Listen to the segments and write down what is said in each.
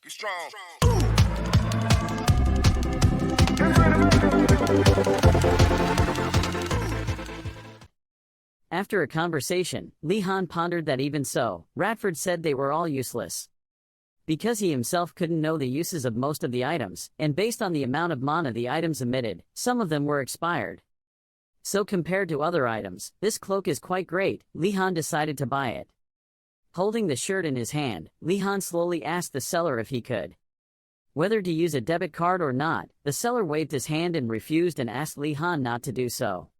You strong. After a conversation, Lee Han pondered that even so, Radford said they were all useless. Because he himself couldn't know the uses of most of the items, and based on the amount of mana the items emitted, some of them were expired. So compared to other items, this cloak is quite great. Lee Han decided to buy it. Holding the shirt in his hand, Lee Han slowly asked the seller if he could. Whether to use a debit card or not, the seller waved his hand and refused and asked Lee Han not to do so.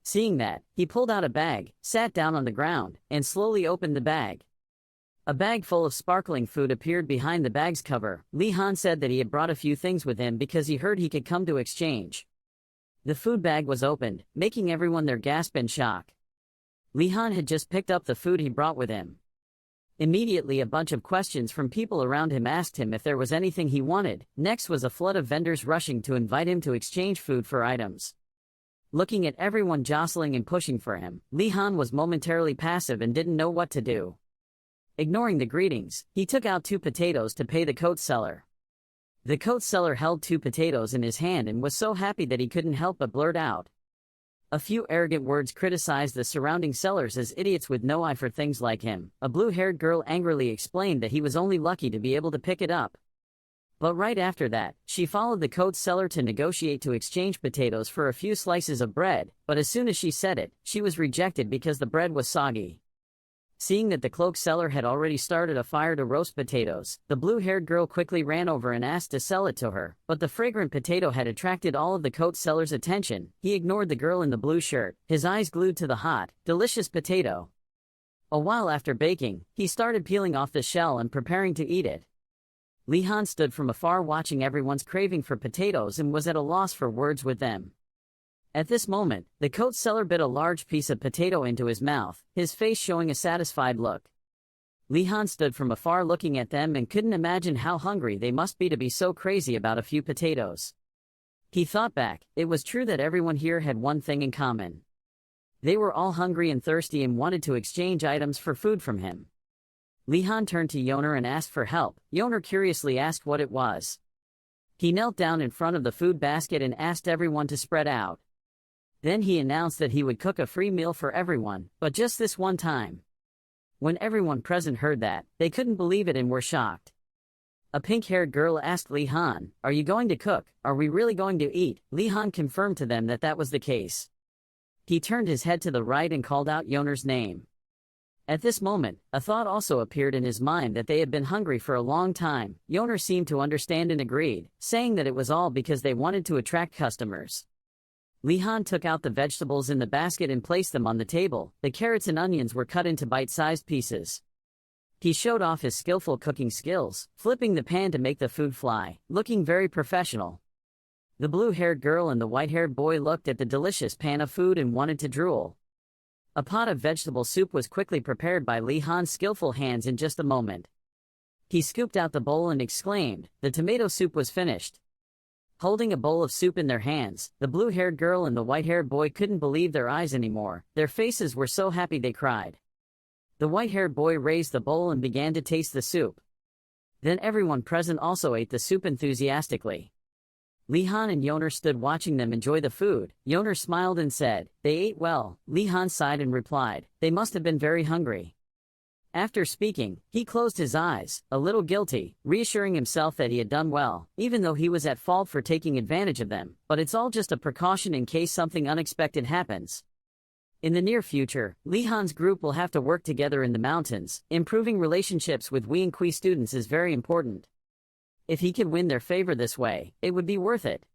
Seeing that, he pulled out a bag, sat down on the ground, and slowly opened the bag. A bag full of sparkling food appeared behind the bag's cover. Lee Han said that he had brought a few things with him because he heard he could come to exchange. The food bag was opened, making everyone there gasp in shock. Lee Han had just picked up the food he brought with him. Immediately a bunch of questions from people around him asked him if there was anything he wanted. Next was a flood of vendors rushing to invite him to exchange food for items. Looking at everyone jostling and pushing for him, Lee Han was momentarily passive and didn't know what to do. Ignoring the greetings, he took out 2 potatoes to pay the coat seller. The coat seller held 2 potatoes in his hand and was so happy that he couldn't help but blurt out a few arrogant words, criticized the surrounding sellers as idiots with no eye for things like him. A blue-haired girl angrily explained that he was only lucky to be able to pick it up. But right after that, she followed the coat seller to negotiate to exchange potatoes for a few slices of bread, but as soon as she said it, she was rejected because the bread was soggy. Seeing that the cloak seller had already started a fire to roast potatoes, the blue-haired girl quickly ran over and asked to sell it to her, but the fragrant potato had attracted all of the coat seller's attention. He ignored the girl in the blue shirt, his eyes glued to the hot, delicious potato. A while after baking, he started peeling off the shell and preparing to eat it. Lee Han stood from afar watching everyone's craving for potatoes and was at a loss for words with them. At this moment, the coat seller bit a large piece of potato into his mouth, his face showing a satisfied look. Lee Han stood from afar looking at them and couldn't imagine how hungry they must be to be so crazy about a few potatoes. He thought back, it was true that everyone here had one thing in common. They were all hungry and thirsty and wanted to exchange items for food from him. Lee Han turned to Yoner and asked for help. Yoner curiously asked what it was. He knelt down in front of the food basket and asked everyone to spread out. Then he announced that he would cook a free meal for everyone, but just this one time. When everyone present heard that, they couldn't believe it and were shocked. A pink-haired girl asked Lee Han, "Are you going to cook? Are we really going to eat?" Lee Han confirmed to them that that was the case. He turned his head to the right and called out Yoner's name. At this moment, a thought also appeared in his mind that they had been hungry for a long time. Yoner seemed to understand and agreed, saying that it was all because they wanted to attract customers. Lee Han took out the vegetables in the basket and placed them on the table. The carrots and onions were cut into bite-sized pieces. He showed off his skillful cooking skills, flipping the pan to make the food fly, looking very professional. The blue-haired girl and the white-haired boy looked at the delicious pan of food and wanted to drool. A pot of vegetable soup was quickly prepared by Lee Han's skillful hands in just a moment. He scooped out the bowl and exclaimed, "The tomato soup was finished." Holding a bowl of soup in their hands, the blue-haired girl and the white-haired boy couldn't believe their eyes anymore. Their faces were so happy they cried. The white-haired boy raised the bowl and began to taste the soup. Then everyone present also ate the soup enthusiastically. Lee Han and Yoner stood watching them enjoy the food. Yoner smiled and said, "They ate well." Lee Han sighed and replied, "They must have been very hungry." After speaking, he closed his eyes, a little guilty, reassuring himself that he had done well, even though he was at fault for taking advantage of them. But it's all just a precaution in case something unexpected happens. In the near future, Lee Han's group will have to work together in the mountains. Improving relationships with Wei and Kui students is very important. If he could win their favor this way, it would be worth it.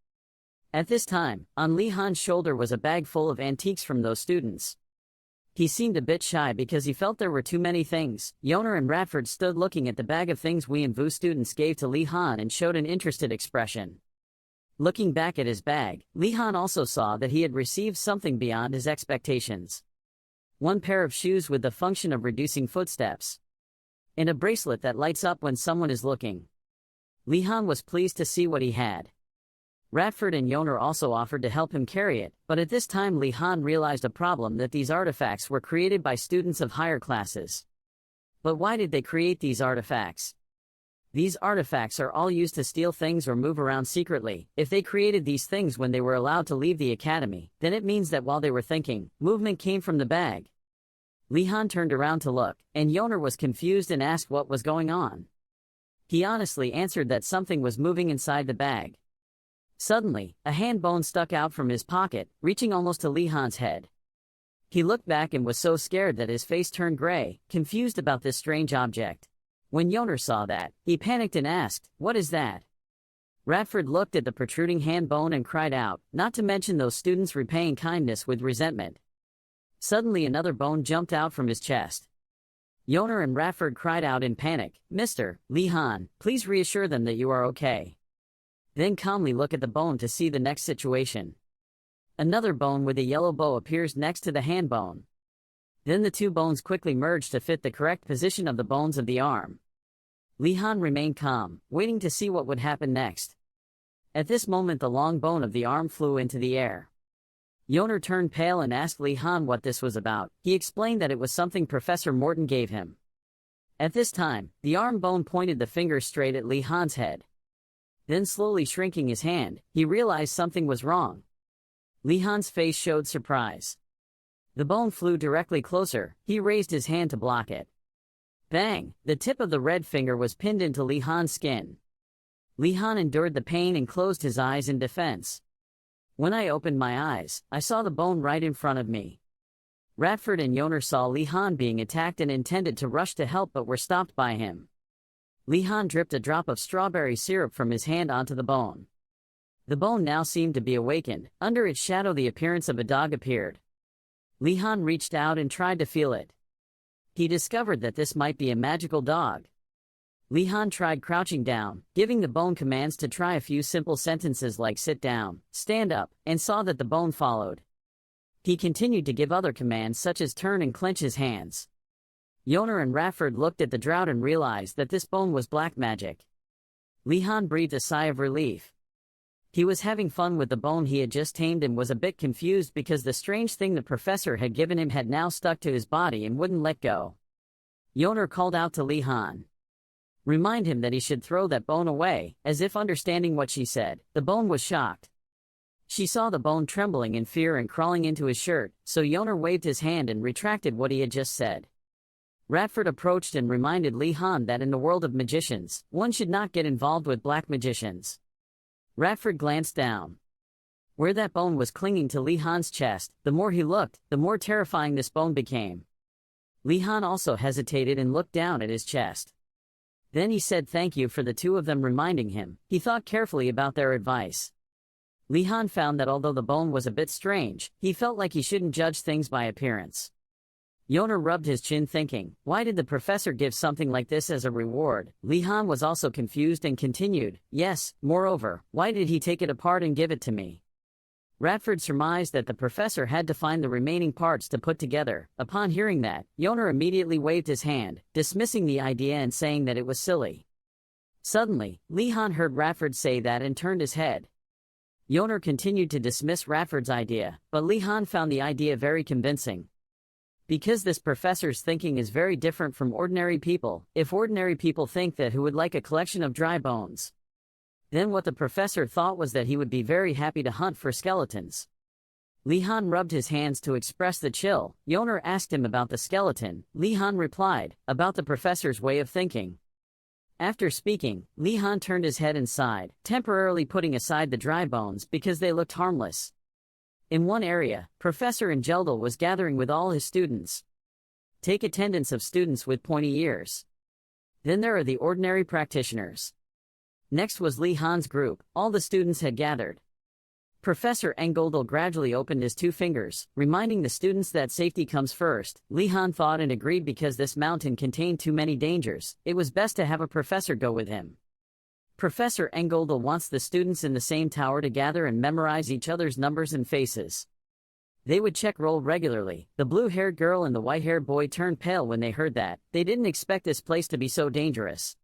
At this time, on Lee Han's shoulder was a bag full of antiques from those students. He seemed a bit shy because he felt there were too many things. Yoner and Radford stood looking at the bag of things Wei and Vu students gave to Lee Han and showed an interested expression. Looking back at his bag, Lee Han also saw that he had received something beyond his expectations. One pair of shoes with the function of reducing footsteps. And a bracelet that lights up when someone is looking. Lee Han was pleased to see what he had. Radford and Yoner also offered to help him carry it, but at this time Lee Han realized a problem, that these artifacts were created by students of higher classes. But why did they create these artifacts? These artifacts are all used to steal things or move around secretly. If they created these things when they were allowed to leave the academy, then it means that while they were thinking, movement came from the bag. Li-han turned around to look, and Yoner was confused and asked what was going on. He honestly answered that something was moving inside the bag. Suddenly, a hand bone stuck out from his pocket, reaching almost to Li-han's head. He looked back and was so scared that his face turned gray, confused about this strange object. When Yoner saw that, he panicked and asked, "What is that?" Radford looked at the protruding hand bone and cried out, not to mention those students repaying kindness with resentment. Suddenly another bone jumped out from his chest. Yoner and Radford cried out in panic, "Mr. Li-han, please reassure them that you are okay." Then calmly look at the bone to see the next situation. Another bone with a yellow bow appears next to the hand bone. Then the two bones quickly merge to fit the correct position of the bones of the arm. Li-han remained calm, waiting to see what would happen next. At this moment the long bone of the arm flew into the air. Yoner turned pale and asked Li-han what this was about. He explained that it was something Professor Morton gave him. At this time, the arm bone pointed the finger straight at Li-han's head. Then slowly shrinking his hand, he realized something was wrong. Li-han's face showed surprise. The bone flew directly closer. He raised his hand to block it. Bang! The tip of the red finger was pinned into Li-han's skin. Li-han endured the pain and closed his eyes in defense. When I opened my eyes, I saw the bone right in front of me. Radford and Yoner saw Li-han being attacked and intended to rush to help but were stopped by him. Li-han dripped a drop of strawberry syrup from his hand onto the bone. The bone now seemed to be awakened. Under its shadow the appearance of a dog appeared. Li-han reached out and tried to feel it. He discovered that this might be a magical dog. Li-han tried crouching down, giving the bone commands to try a few simple sentences like sit down, stand up, and saw that the bone followed. He continued to give other commands such as turn and clench his hands. Yoner and Radford looked at the drought and realized that this bone was black magic. Li-han breathed a sigh of relief. He was having fun with the bone he had just tamed and was a bit confused because the strange thing the professor had given him had now stuck to his body and wouldn't let go. Yoner called out to Li-han. Remind him that he should throw that bone away. As if understanding what she said, the bone was shocked. She saw the bone trembling in fear and crawling into his shirt, so Yoner waved his hand and retracted what he had just said. Radford approached and reminded Li-han that in the world of magicians, one should not get involved with black magicians. Radford glanced down. Where that bone was clinging to Li-han's chest, the more he looked, the more terrifying this bone became. Li-han also hesitated and looked down at his chest. Then he said thank you for the two of them reminding him. He thought carefully about their advice. Li-han found that although the bone was a bit strange, he felt like he shouldn't judge things by appearance. Yoner rubbed his chin thinking, why did the professor give something like this as a reward? Li-han was also confused and continued, yes, moreover, why did he take it apart and give it to me? Radford surmised that the professor had to find the remaining parts to put together. Upon hearing that, Yoner immediately waved his hand, dismissing the idea and saying that it was silly. Suddenly, Li-han heard Radford say that and turned his head. Yoner continued to dismiss Radford's idea, but Li-han found the idea very convincing. Because this professor's thinking is very different from ordinary people, if ordinary people think that who would like a collection of dry bones, then what the professor thought was that he would be very happy to hunt for skeletons. Li-han rubbed his hands to express the chill. Yoner asked him about the skeleton. Li-han replied, about the professor's way of thinking. After speaking, Li-han turned his head and sighed, temporarily putting aside the dry bones because they looked harmless. In one area, Professor Angeldal was gathering with all his students. Take attendance of students with pointy ears. Then there are the ordinary practitioners. Next was Li-han's group. All the students had gathered. Professor Angeldal gradually opened his two fingers, reminding the students that safety comes first. Li-han thought and agreed because this mountain contained too many dangers. It was best to have a professor go with him. Professor Angeldal wants the students in the same tower to gather and memorize each other's numbers and faces. They would check roll regularly. The blue-haired girl and the white-haired boy turned pale when they heard that. They didn't expect this place to be so dangerous.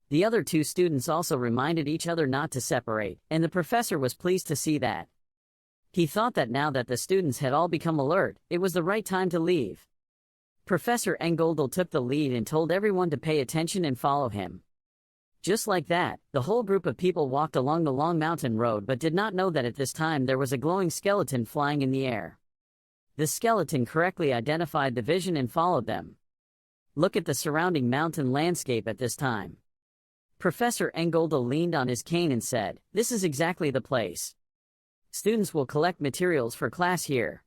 The other two students also reminded each other not to separate, and the professor was pleased to see that. He thought that now that the students had all become alert, it was the right time to leave. Professor Angeldal took the lead and told everyone to pay attention and follow him. Just like that, the whole group of people walked along the long mountain road but did not know that at this time there was a glowing skeleton flying in the air. The skeleton correctly identified the vision and followed them. Look at the surrounding mountain landscape at this time. Professor Enrollment leaned on his cane and said, "This is exactly the place. Students will collect materials for class here."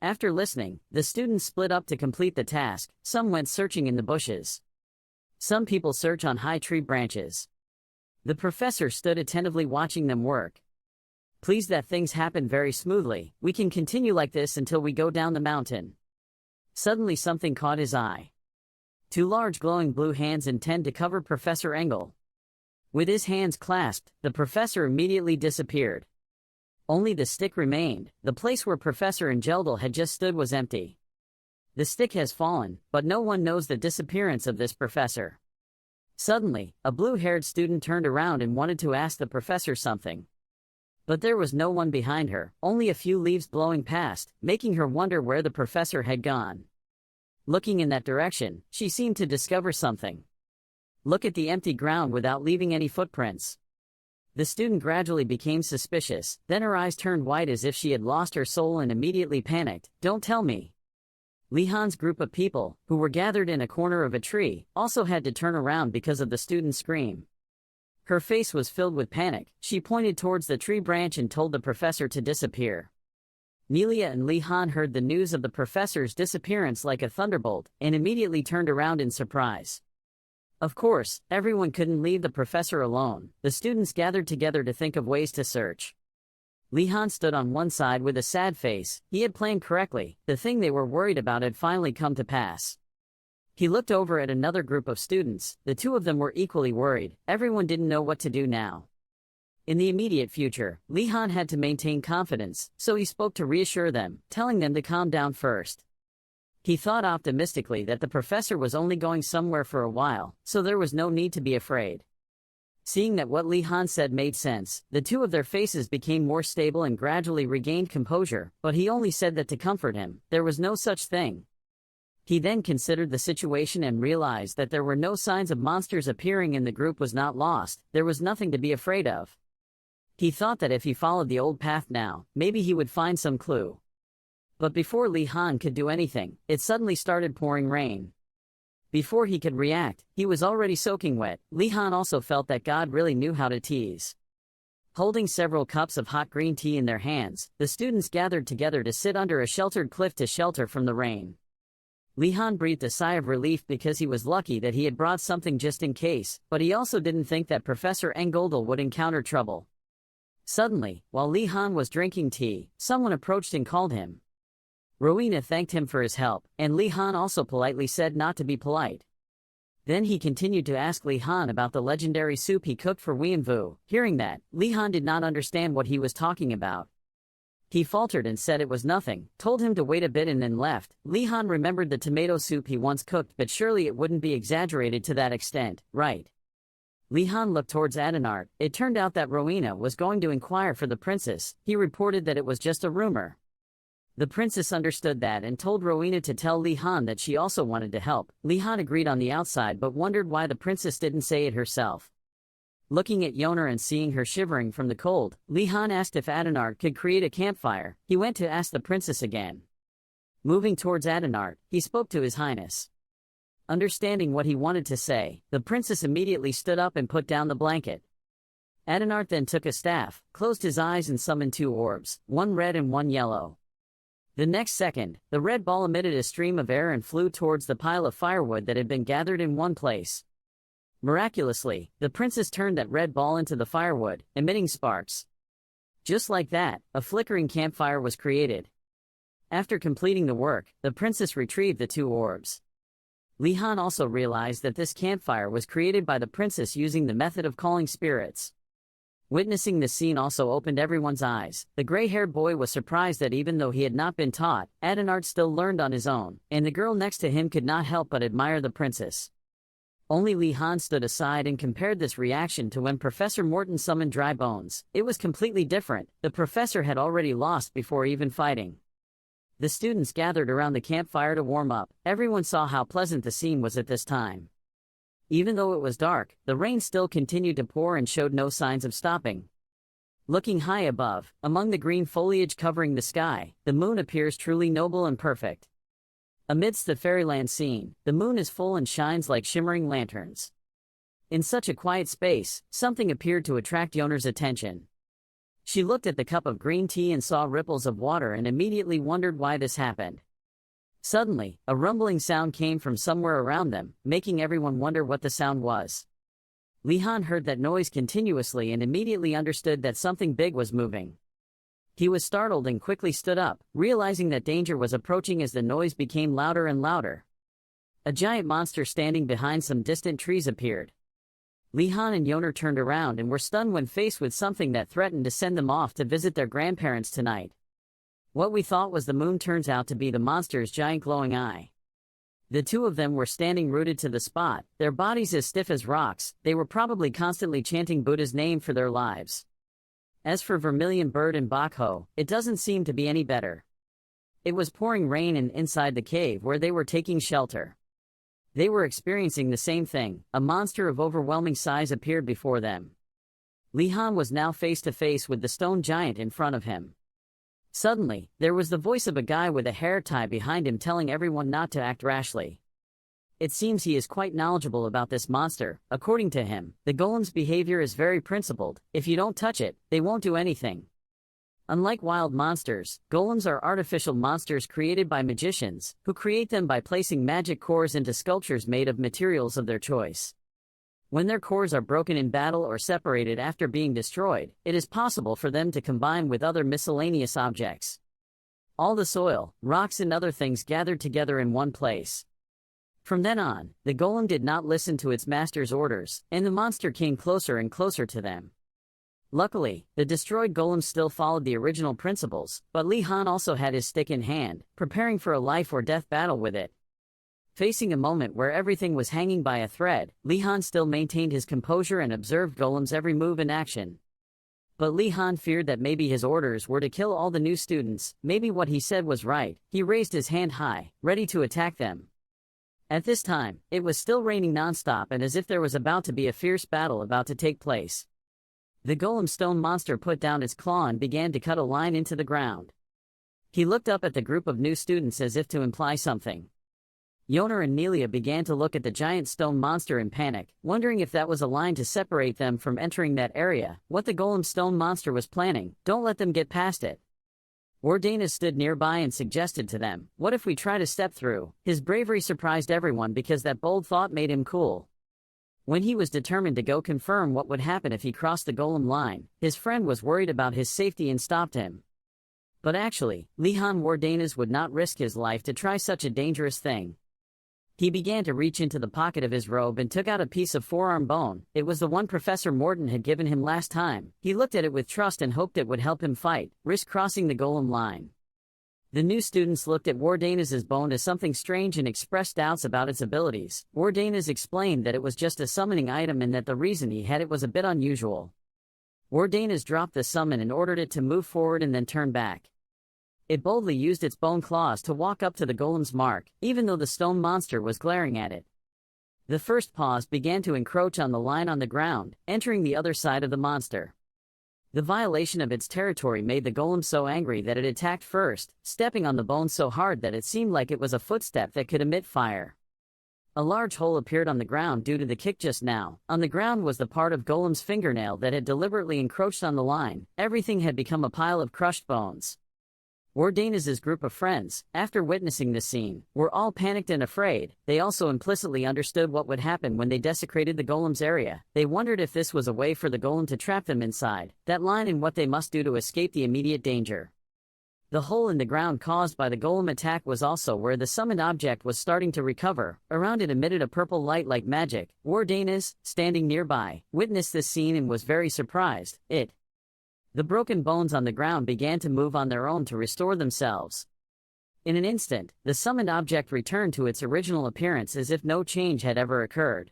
After listening, the students split up to complete the task. Some went searching in the bushes. Some people search on high tree branches. The professor stood attentively watching them work. Pleased that things happened very smoothly, we can continue like this until we go down the mountain. Suddenly something caught his eye. Two large glowing blue hands intend to cover Professor Engel. With his hands clasped, the professor immediately disappeared. Only the stick remained. The place where Professor Engeldel had just stood was empty. The stick has fallen, but no one knows the disappearance of this professor. Suddenly, a blue-haired student turned around and wanted to ask the professor something. But there was no one behind her, only a few leaves blowing past, making her wonder where the professor had gone. Looking in that direction, she seemed to discover something. Look at the empty ground without leaving any footprints. The student gradually became suspicious, then her eyes turned white as if she had lost her soul and immediately panicked. "Don't tell me." Lihan's group of people, who were gathered in a corner of a tree, also had to turn around because of the student's scream. Her face was filled with panic. She pointed towards the tree branch and told the professor to disappear. Nelia and Lihan heard the news of the professor's disappearance like a thunderbolt, and immediately turned around in surprise. Of course, everyone couldn't leave the professor alone. The students gathered together to think of ways to search. Lihan stood on one side with a sad face. He had planned correctly. The thing they were worried about had finally come to pass. He looked over at another group of students. The two of them were equally worried. Everyone didn't know what to do now. In the immediate future, Lihan had to maintain confidence, so he spoke to reassure them, telling them to calm down first. He thought optimistically that the professor was only going somewhere for a while, so there was no need to be afraid. Seeing that what Lihan said made sense, the two of their faces became more stable and gradually regained composure, but he only said that to comfort him. There was no such thing. He then considered the situation and realized that there were no signs of monsters appearing and the group was not lost. There was nothing to be afraid of. He thought that if he followed the old path now, maybe he would find some clue. But before Lihan could do anything, it suddenly started pouring rain. Before he could react, he was already soaking wet. Lihan also felt that God really knew how to tease. Holding several cups of hot green tea in their hands, the students gathered together to sit under a sheltered cliff to shelter from the rain. Lihan breathed a sigh of relief because he was lucky that he had brought something just in case, but he also didn't think that Professor Enrollment would encounter trouble. Suddenly, while Lihan was drinking tea, someone approached and called him. Rowena thanked him for his help, and Lihan also politely said not to be polite. Then he continued to ask Lihan about the legendary soup he cooked for Weanvu. Hearing that, Lihan did not understand what he was talking about. He faltered and said it was nothing, told him to wait a bit and then left. Lihan remembered the tomato soup he once cooked, but surely it wouldn't be exaggerated to that extent, right? Lihan looked towards Adenart. It turned out that Rowena was going to inquire for the princess. He reported that it was just a rumor. The princess understood that and told Rowena to tell Lihan that she also wanted to help. Lihan agreed on the outside but wondered why the princess didn't say it herself. Looking at Yoner and seeing her shivering from the cold, Lihan asked if Adenart could create a campfire. He went to ask the princess again. Moving towards Adenart, he spoke to His Highness. Understanding what he wanted to say, the princess immediately stood up and put down the blanket. Adenart then took a staff, closed his eyes and summoned two orbs, one red and one yellow. The next second, the red ball emitted a stream of air and flew towards the pile of firewood that had been gathered in one place. Miraculously, the princess turned that red ball into the firewood, emitting sparks. Just like that, a flickering campfire was created. After completing the work, the princess retrieved the two orbs. Lihan also realized that this campfire was created by the princess using the method of calling spirits. Witnessing the scene also opened everyone's eyes. The gray-haired boy was surprised that even though he had not been taught, Adenart still learned on his own, and the girl next to him could not help but admire the princess. Only Lihan stood aside and compared this reaction to when Professor Morton summoned Dry Bones. It was completely different. The professor had already lost before even fighting. The students gathered around the campfire to warm up. Everyone saw how pleasant the scene was at this time. Even though it was dark, the rain still continued to pour and showed no signs of stopping. Looking high above, among the green foliage covering the sky, the moon appears truly noble and perfect. Amidst the fairyland scene, the moon is full and shines like shimmering lanterns. In such a quiet space, something appeared to attract Yoner's attention. She looked at the cup of green tea and saw ripples of water and immediately wondered why this happened. Suddenly, a rumbling sound came from somewhere around them, making everyone wonder what the sound was. Li-han heard that noise continuously and immediately understood that something big was moving. He was startled and quickly stood up, realizing that danger was approaching as the noise became louder and louder. A giant monster standing behind some distant trees appeared. Li-han and Yoner turned around and were stunned when faced with something that threatened to send them off to visit their grandparents tonight. What we thought was the moon turns out to be the monster's giant glowing eye. The two of them were standing rooted to the spot, their bodies as stiff as rocks. They were probably constantly chanting Buddha's name for their lives. As for Vermilion Bird and Bakho, it doesn't seem to be any better. It was pouring rain and inside the cave where they were taking shelter. They were experiencing the same thing. A monster of overwhelming size appeared before them. Li-han was now face to face with the stone giant in front of him. Suddenly, there was the voice of a guy with a hair tie behind him telling everyone not to act rashly. It seems he is quite knowledgeable about this monster. According to him, the golem's behavior is very principled. If you don't touch it, they won't do anything. Unlike wild monsters, golems are artificial monsters created by magicians, who create them by placing magic cores into sculptures made of materials of their choice. When their cores are broken in battle or separated after being destroyed, it is possible for them to combine with other miscellaneous objects. All the soil, rocks and other things gathered together in one place. From then on, the golem did not listen to its master's orders, and the monster came closer and closer to them. Luckily, the destroyed golem still followed the original principles, but Li-han also had his stick in hand, preparing for a life or death battle with it. Facing a moment where everything was hanging by a thread, Li-han still maintained his composure and observed Golem's every move and action. But Li-han feared that maybe his orders were to kill all the new students. Maybe what he said was right. He raised his hand high, ready to attack them. At this time, it was still raining nonstop and as if there was about to be a fierce battle about to take place. The golem stone monster put down its claw and began to cut a line into the ground. He looked up at the group of new students as if to imply something. Yoner and Nelia began to look at the giant stone monster in panic, wondering if that was a line to separate them from entering that area. What the golem stone monster was planning, don't let them get past it. Wardanas stood nearby and suggested to them, what if we try to step through? His bravery surprised everyone because that bold thought made him cool. When he was determined to go confirm what would happen if he crossed the golem line, his friend was worried about his safety and stopped him. But actually, Li-han Wardanas would not risk his life to try such a dangerous thing. He began to reach into the pocket of his robe and took out a piece of forearm bone. It was the one Professor Morton had given him last time. He looked at it with trust and hoped it would help him fight, risk crossing the golem line. The new students looked at Wardanas' bone as something strange and expressed doubts about its abilities. Wardanas explained that it was just a summoning item and that the reason he had it was a bit unusual. Wardanas dropped the summon and ordered it to move forward and then turn back. It boldly used its bone claws to walk up to the golem's mark, even though the stone monster was glaring at it. The first paws began to encroach on the line on the ground, entering the other side of the monster. The violation of its territory made the golem so angry that it attacked first, stepping on the bone so hard that it seemed like it was a footstep that could emit fire. A large hole appeared on the ground due to the kick just now. On the ground was the part of golem's fingernail that had deliberately encroached on the line. Everything had become a pile of crushed bones. Wardanas' group of friends, after witnessing this scene, were all panicked and afraid. They also implicitly understood what would happen when they desecrated the golem's area. They wondered if this was a way for the golem to trap them inside that line and what they must do to escape the immediate danger. The hole in the ground caused by the golem attack was also where the summoned object was starting to recover. Around it emitted a purple light like magic. Wardanas, standing nearby, witnessed this scene and was very surprised. The broken bones on the ground began to move on their own to restore themselves. In an instant, the summoned object returned to its original appearance as if no change had ever occurred.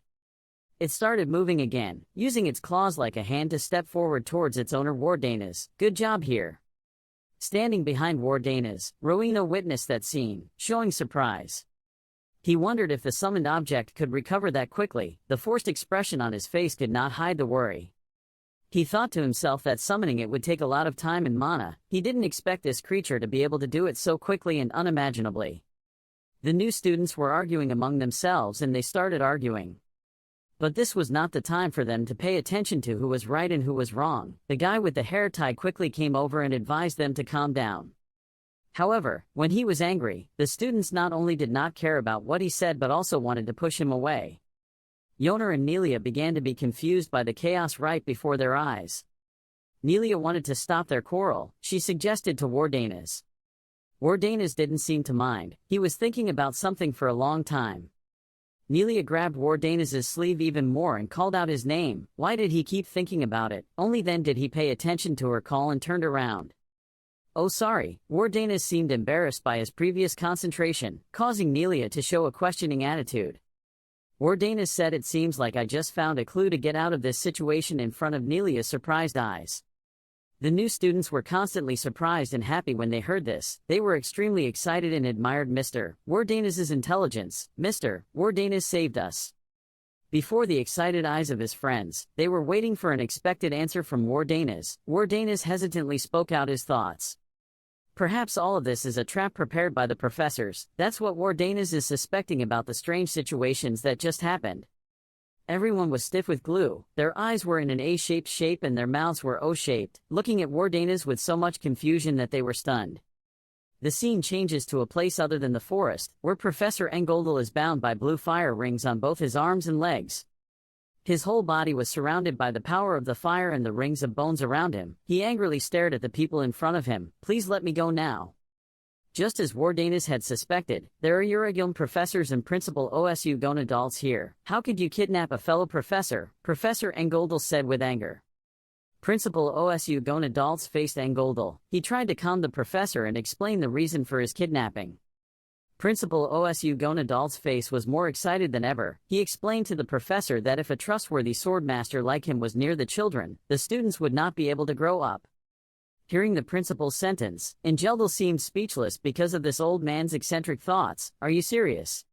It started moving again, using its claws like a hand to step forward towards its owner Wardanas. Good job here. Standing behind Wardanas, Rowena witnessed that scene, showing surprise. He wondered if the summoned object could recover that quickly. The forced expression on his face could not hide the worry. He thought to himself that summoning it would take a lot of time and mana. He didn't expect this creature to be able to do it so quickly and unimaginably. The new students were arguing among themselves and they started arguing. But this was not the time for them to pay attention to who was right and who was wrong. The guy with the hair tie quickly came over and advised them to calm down. However, when he was angry, the students not only did not care about what he said but also wanted to push him away. Yoner and Nelia began to be confused by the chaos right before their eyes. Nelia wanted to stop their quarrel. She suggested to Wardanas. Wardanas didn't seem to mind. He was thinking about something for a long time. Nelia grabbed Wardanas' sleeve even more and called out his name. Why did he keep thinking about it? Only then did he pay attention to her call and turned around. Oh sorry, Wardanas seemed embarrassed by his previous concentration, causing Nelia to show a questioning attitude. Wardanas said, it seems like I just found a clue to get out of this situation in front of Nelia's surprised eyes. The new students were constantly surprised and happy when they heard this. They were extremely excited and admired Mr. Wardanas' intelligence. Mr. Wardanas saved us. Before the excited eyes of his friends, they were waiting for an expected answer from Wardanas. Wardanas hesitantly spoke out his thoughts. Perhaps all of this is a trap prepared by the professors. That's what Wardanas is suspecting about the strange situations that just happened. Everyone was stiff with glue. Their eyes were in an A-shaped shape and their mouths were O-shaped, looking at Wardanas with so much confusion that they were stunned. The scene changes to a place other than the forest, where Professor Engoldel is bound by blue fire rings on both his arms and legs. His whole body was surrounded by the power of the fire and the rings of bones around him. He angrily stared at the people in front of him. Please let me go now. Just as Wardanas had suspected, there are Eurogilm professors and Principal OSU Gon adults here. How could you kidnap a fellow professor? Professor Engoldel said with anger. Principal OSU Gon adults faced Engoldel. He tried to calm the professor and explain the reason for his kidnapping. Principal OSU Gon adult's face was more excited than ever. He explained to the professor that if a trustworthy swordmaster like him was near the children, the students would not be able to grow up. Hearing the principal's sentence, Engeldel seemed speechless because of this old man's eccentric thoughts. Are you serious?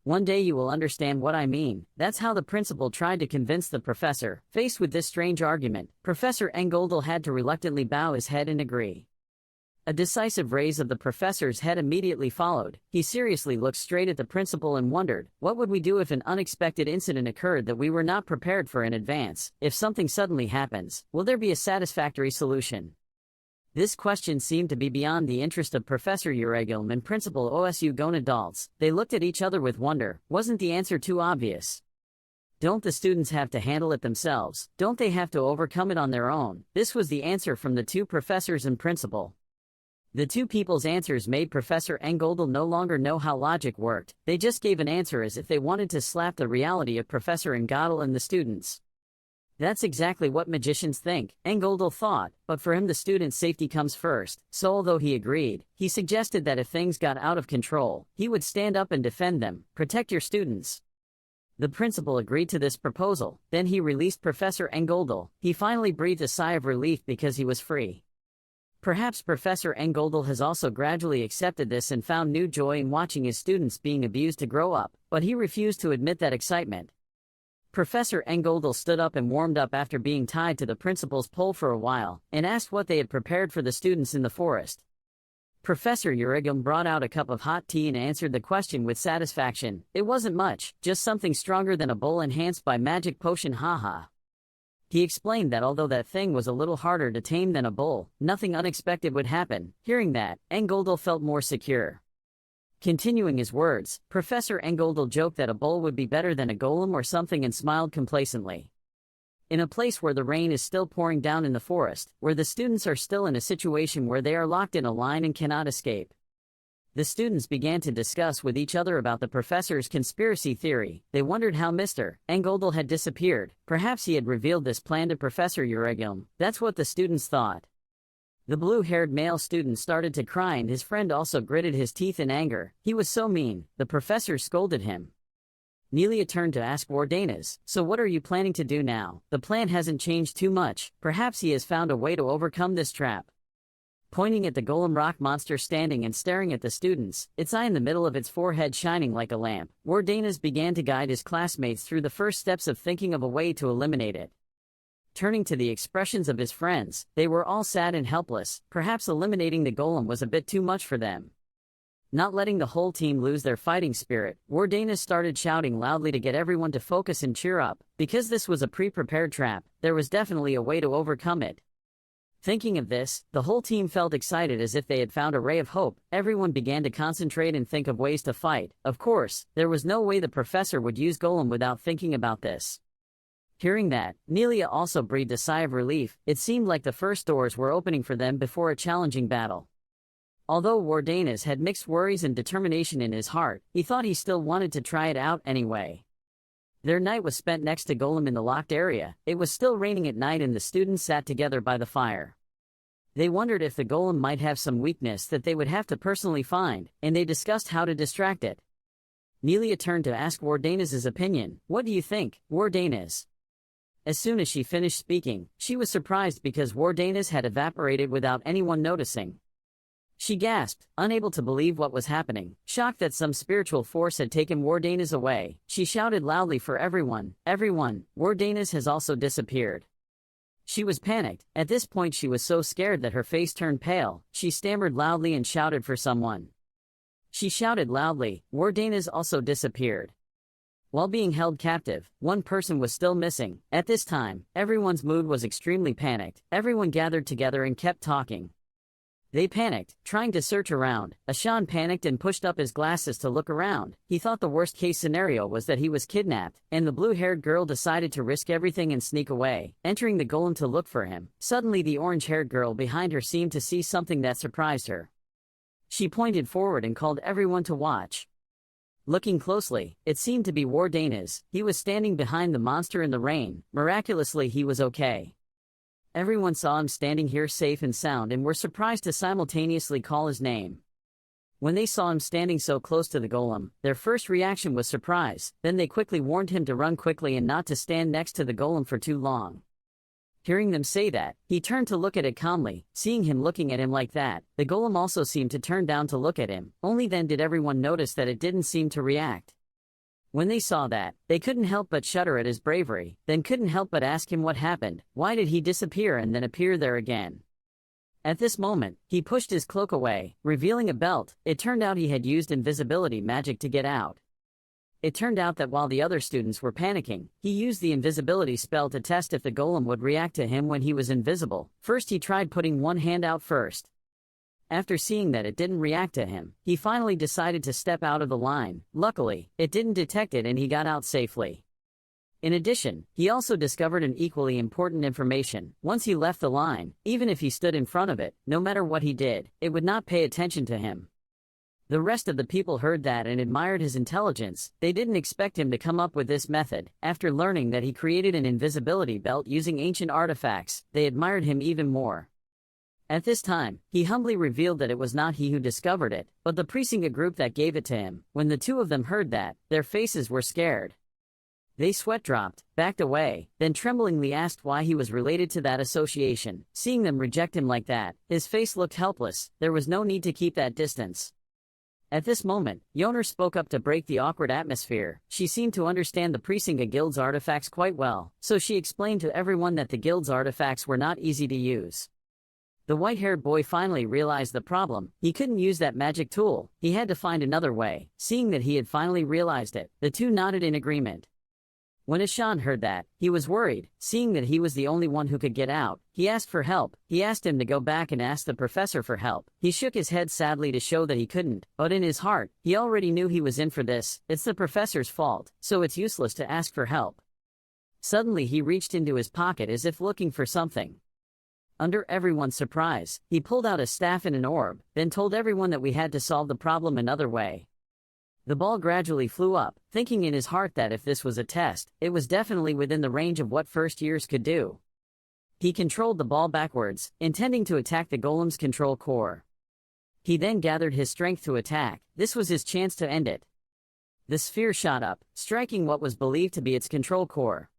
One day you will understand what I mean. That's how the principal tried to convince the professor. Faced with this strange argument, Professor Engoldel had to reluctantly bow his head and agree. A decisive raise of the professor's head immediately followed. He seriously looked straight at the principal and wondered, what would we do if an unexpected incident occurred that we were not prepared for in advance? If something suddenly happens, will there be a satisfactory solution? This question seemed to be beyond the interest of Professor Eurogilm and Principal OSU Gon adults. They looked at each other with wonder. Wasn't the answer too obvious? Don't the students have to handle it themselves? Don't they have to overcome it on their own? This was the answer from the two professors and principal. The two people's answers made Professor Engoldel no longer know how logic worked. They just gave an answer as if they wanted to slap the reality of Professor Engoldel and the students. That's exactly what magicians think, Engoldel thought, but for him the students' safety comes first, so although he agreed, he suggested that if things got out of control, he would stand up and defend them. Protect your students. The principal agreed to this proposal. Then he released Professor Engoldel. He finally breathed a sigh of relief because he was free. Perhaps Professor Engoldel has also gradually accepted this and found new joy in watching his students being abused to grow up, but he refused to admit that excitement. Professor Engoldel stood up and warmed up after being tied to the principal's pole for a while, and asked what they had prepared for the students in the forest. Professor Eurogilm brought out a cup of hot tea and answered the question with satisfaction. It wasn't much, just something stronger than a bowl enhanced by magic potion, haha. He explained that although that thing was a little harder to tame than a bull, nothing unexpected would happen. Hearing that, Engoldel felt more secure. Continuing his words, Professor Engoldel joked that a bull would be better than a golem or something and smiled complacently. In a place where the rain is still pouring down in the forest, where the students are still in a situation where they are locked in a line and cannot escape, the students began to discuss with each other about the professor's conspiracy theory. They wondered how Mr. Engoldel had disappeared. Perhaps he had revealed this plan to Professor Eurogilm. That's what the students thought. The blue-haired male student started to cry and his friend also gritted his teeth in anger. He was so mean. The professor scolded him. Nelia turned to ask Wardanas, so what are you planning to do now? The plan hasn't changed too much. Perhaps he has found a way to overcome this trap. Pointing at the golem rock monster standing and staring at the students, its eye in the middle of its forehead shining like a lamp, Wardanas began to guide his classmates through the first steps of thinking of a way to eliminate it. Turning to the expressions of his friends, they were all sad and helpless. Perhaps eliminating the golem was a bit too much for them. Not letting the whole team lose their fighting spirit, Wardanas started shouting loudly to get everyone to focus and cheer up. Because this was a pre-prepared trap, there was definitely a way to overcome it. Thinking of this, the whole team felt excited as if they had found a ray of hope. Everyone began to concentrate and think of ways to fight. Of course, there was no way the professor would use golem without thinking about this. Hearing that, Nelia also breathed a sigh of relief. It seemed like the first doors were opening for them before a challenging battle. Although Wardanas had mixed worries and determination in his heart, he thought he still wanted to try it out anyway. Their night was spent next to Golem in the locked area. It was still raining at night and the students sat together by the fire. They wondered if the Golem might have some weakness that they would have to personally find, and they discussed how to distract it. Nelia turned to ask Wardanas' opinion. "What do you think, Wardanas?" As soon as she finished speaking, she was surprised because Wardanas had evaporated without anyone noticing. She gasped, unable to believe what was happening. Shocked that some spiritual force had taken Wardanas away, she shouted loudly for everyone, "Everyone, Wardanas has also disappeared." She was panicked. At this point she was so scared that her face turned pale. She stammered loudly and shouted for someone. She shouted loudly, "Wardanas also disappeared." While being held captive, one person was still missing. At this time, everyone's mood was extremely panicked. Everyone gathered together and kept talking. They panicked, trying to search around. Ashan panicked and pushed up his glasses to look around. He thought the worst-case scenario was that he was kidnapped, and the blue-haired girl decided to risk everything and sneak away, entering the golem to look for him. Suddenly the orange-haired girl behind her seemed to see something that surprised her. She pointed forward and called everyone to watch. Looking closely, it seemed to be Wardanas. He was standing behind the monster in the rain. Miraculously he was okay. Everyone saw him standing here safe and sound and were surprised to simultaneously call his name. When they saw him standing so close to the golem, their first reaction was surprise. Then they quickly warned him to run quickly and not to stand next to the golem for too long. Hearing them say that, he turned to look at it calmly. Seeing him looking at him like that, the golem also seemed to turn down to look at him. Only then did everyone notice that it didn't seem to react. When they saw that, they couldn't help but shudder at his bravery, then couldn't help but ask him what happened. Why did he disappear and then appear there again? At this moment, he pushed his cloak away, revealing a belt. It turned out he had used invisibility magic to get out. It turned out that while the other students were panicking, he used the invisibility spell to test if the golem would react to him when he was invisible. First he tried putting one hand out first. After seeing that it didn't react to him, he finally decided to step out of the line. Luckily, it didn't detect it and he got out safely. In addition, he also discovered an equally important information. Once he left the line, even if he stood in front of it, no matter what he did, it would not pay attention to him. The rest of the people heard that and admired his intelligence. They didn't expect him to come up with this method. After learning that he created an invisibility belt using ancient artifacts, they admired him even more. At this time, he humbly revealed that it was not he who discovered it, but the Presinga group that gave it to him. When the two of them heard that, their faces were scared. They sweat dropped, backed away, then tremblingly asked why he was related to that association. Seeing them reject him like that, his face looked helpless. There was no need to keep that distance. At this moment, Yoner spoke up to break the awkward atmosphere. She seemed to understand the Presinga Guild's artifacts quite well, so she explained to everyone that the Guild's artifacts were not easy to use. The white-haired boy finally realized the problem. He couldn't use that magic tool. He had to find another way. Seeing that he had finally realized it, the two nodded in agreement. When Ashan heard that, he was worried. Seeing that he was the only one who could get out, he asked for help. He asked him to go back and ask the professor for help. He shook his head sadly to show that he couldn't, but in his heart, he already knew he was in for this. It's the professor's fault, so it's useless to ask for help. Suddenly he reached into his pocket as if looking for something. Under everyone's surprise, he pulled out a staff and an orb, then told everyone that we had to solve the problem another way. The ball gradually flew up, thinking in his heart that if this was a test, it was definitely within the range of what first years could do. He controlled the ball backwards, intending to attack the golem's control core. He then gathered his strength to attack. This was his chance to end it. The sphere shot up, striking what was believed to be its control core.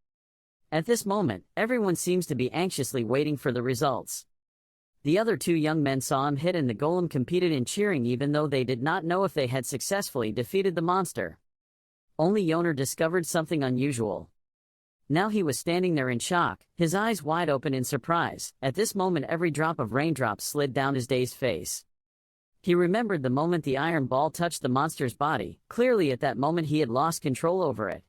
At this moment, everyone seems to be anxiously waiting for the results. The other two young men saw him hit and the golem competed in cheering even though they did not know if they had successfully defeated the monster. Only Yoner discovered something unusual. Now he was standing there in shock, his eyes wide open in surprise. At this moment every drop of raindrops slid down his dazed face. He remembered the moment the iron ball touched the monster's body. Clearly at that moment he had lost control over it.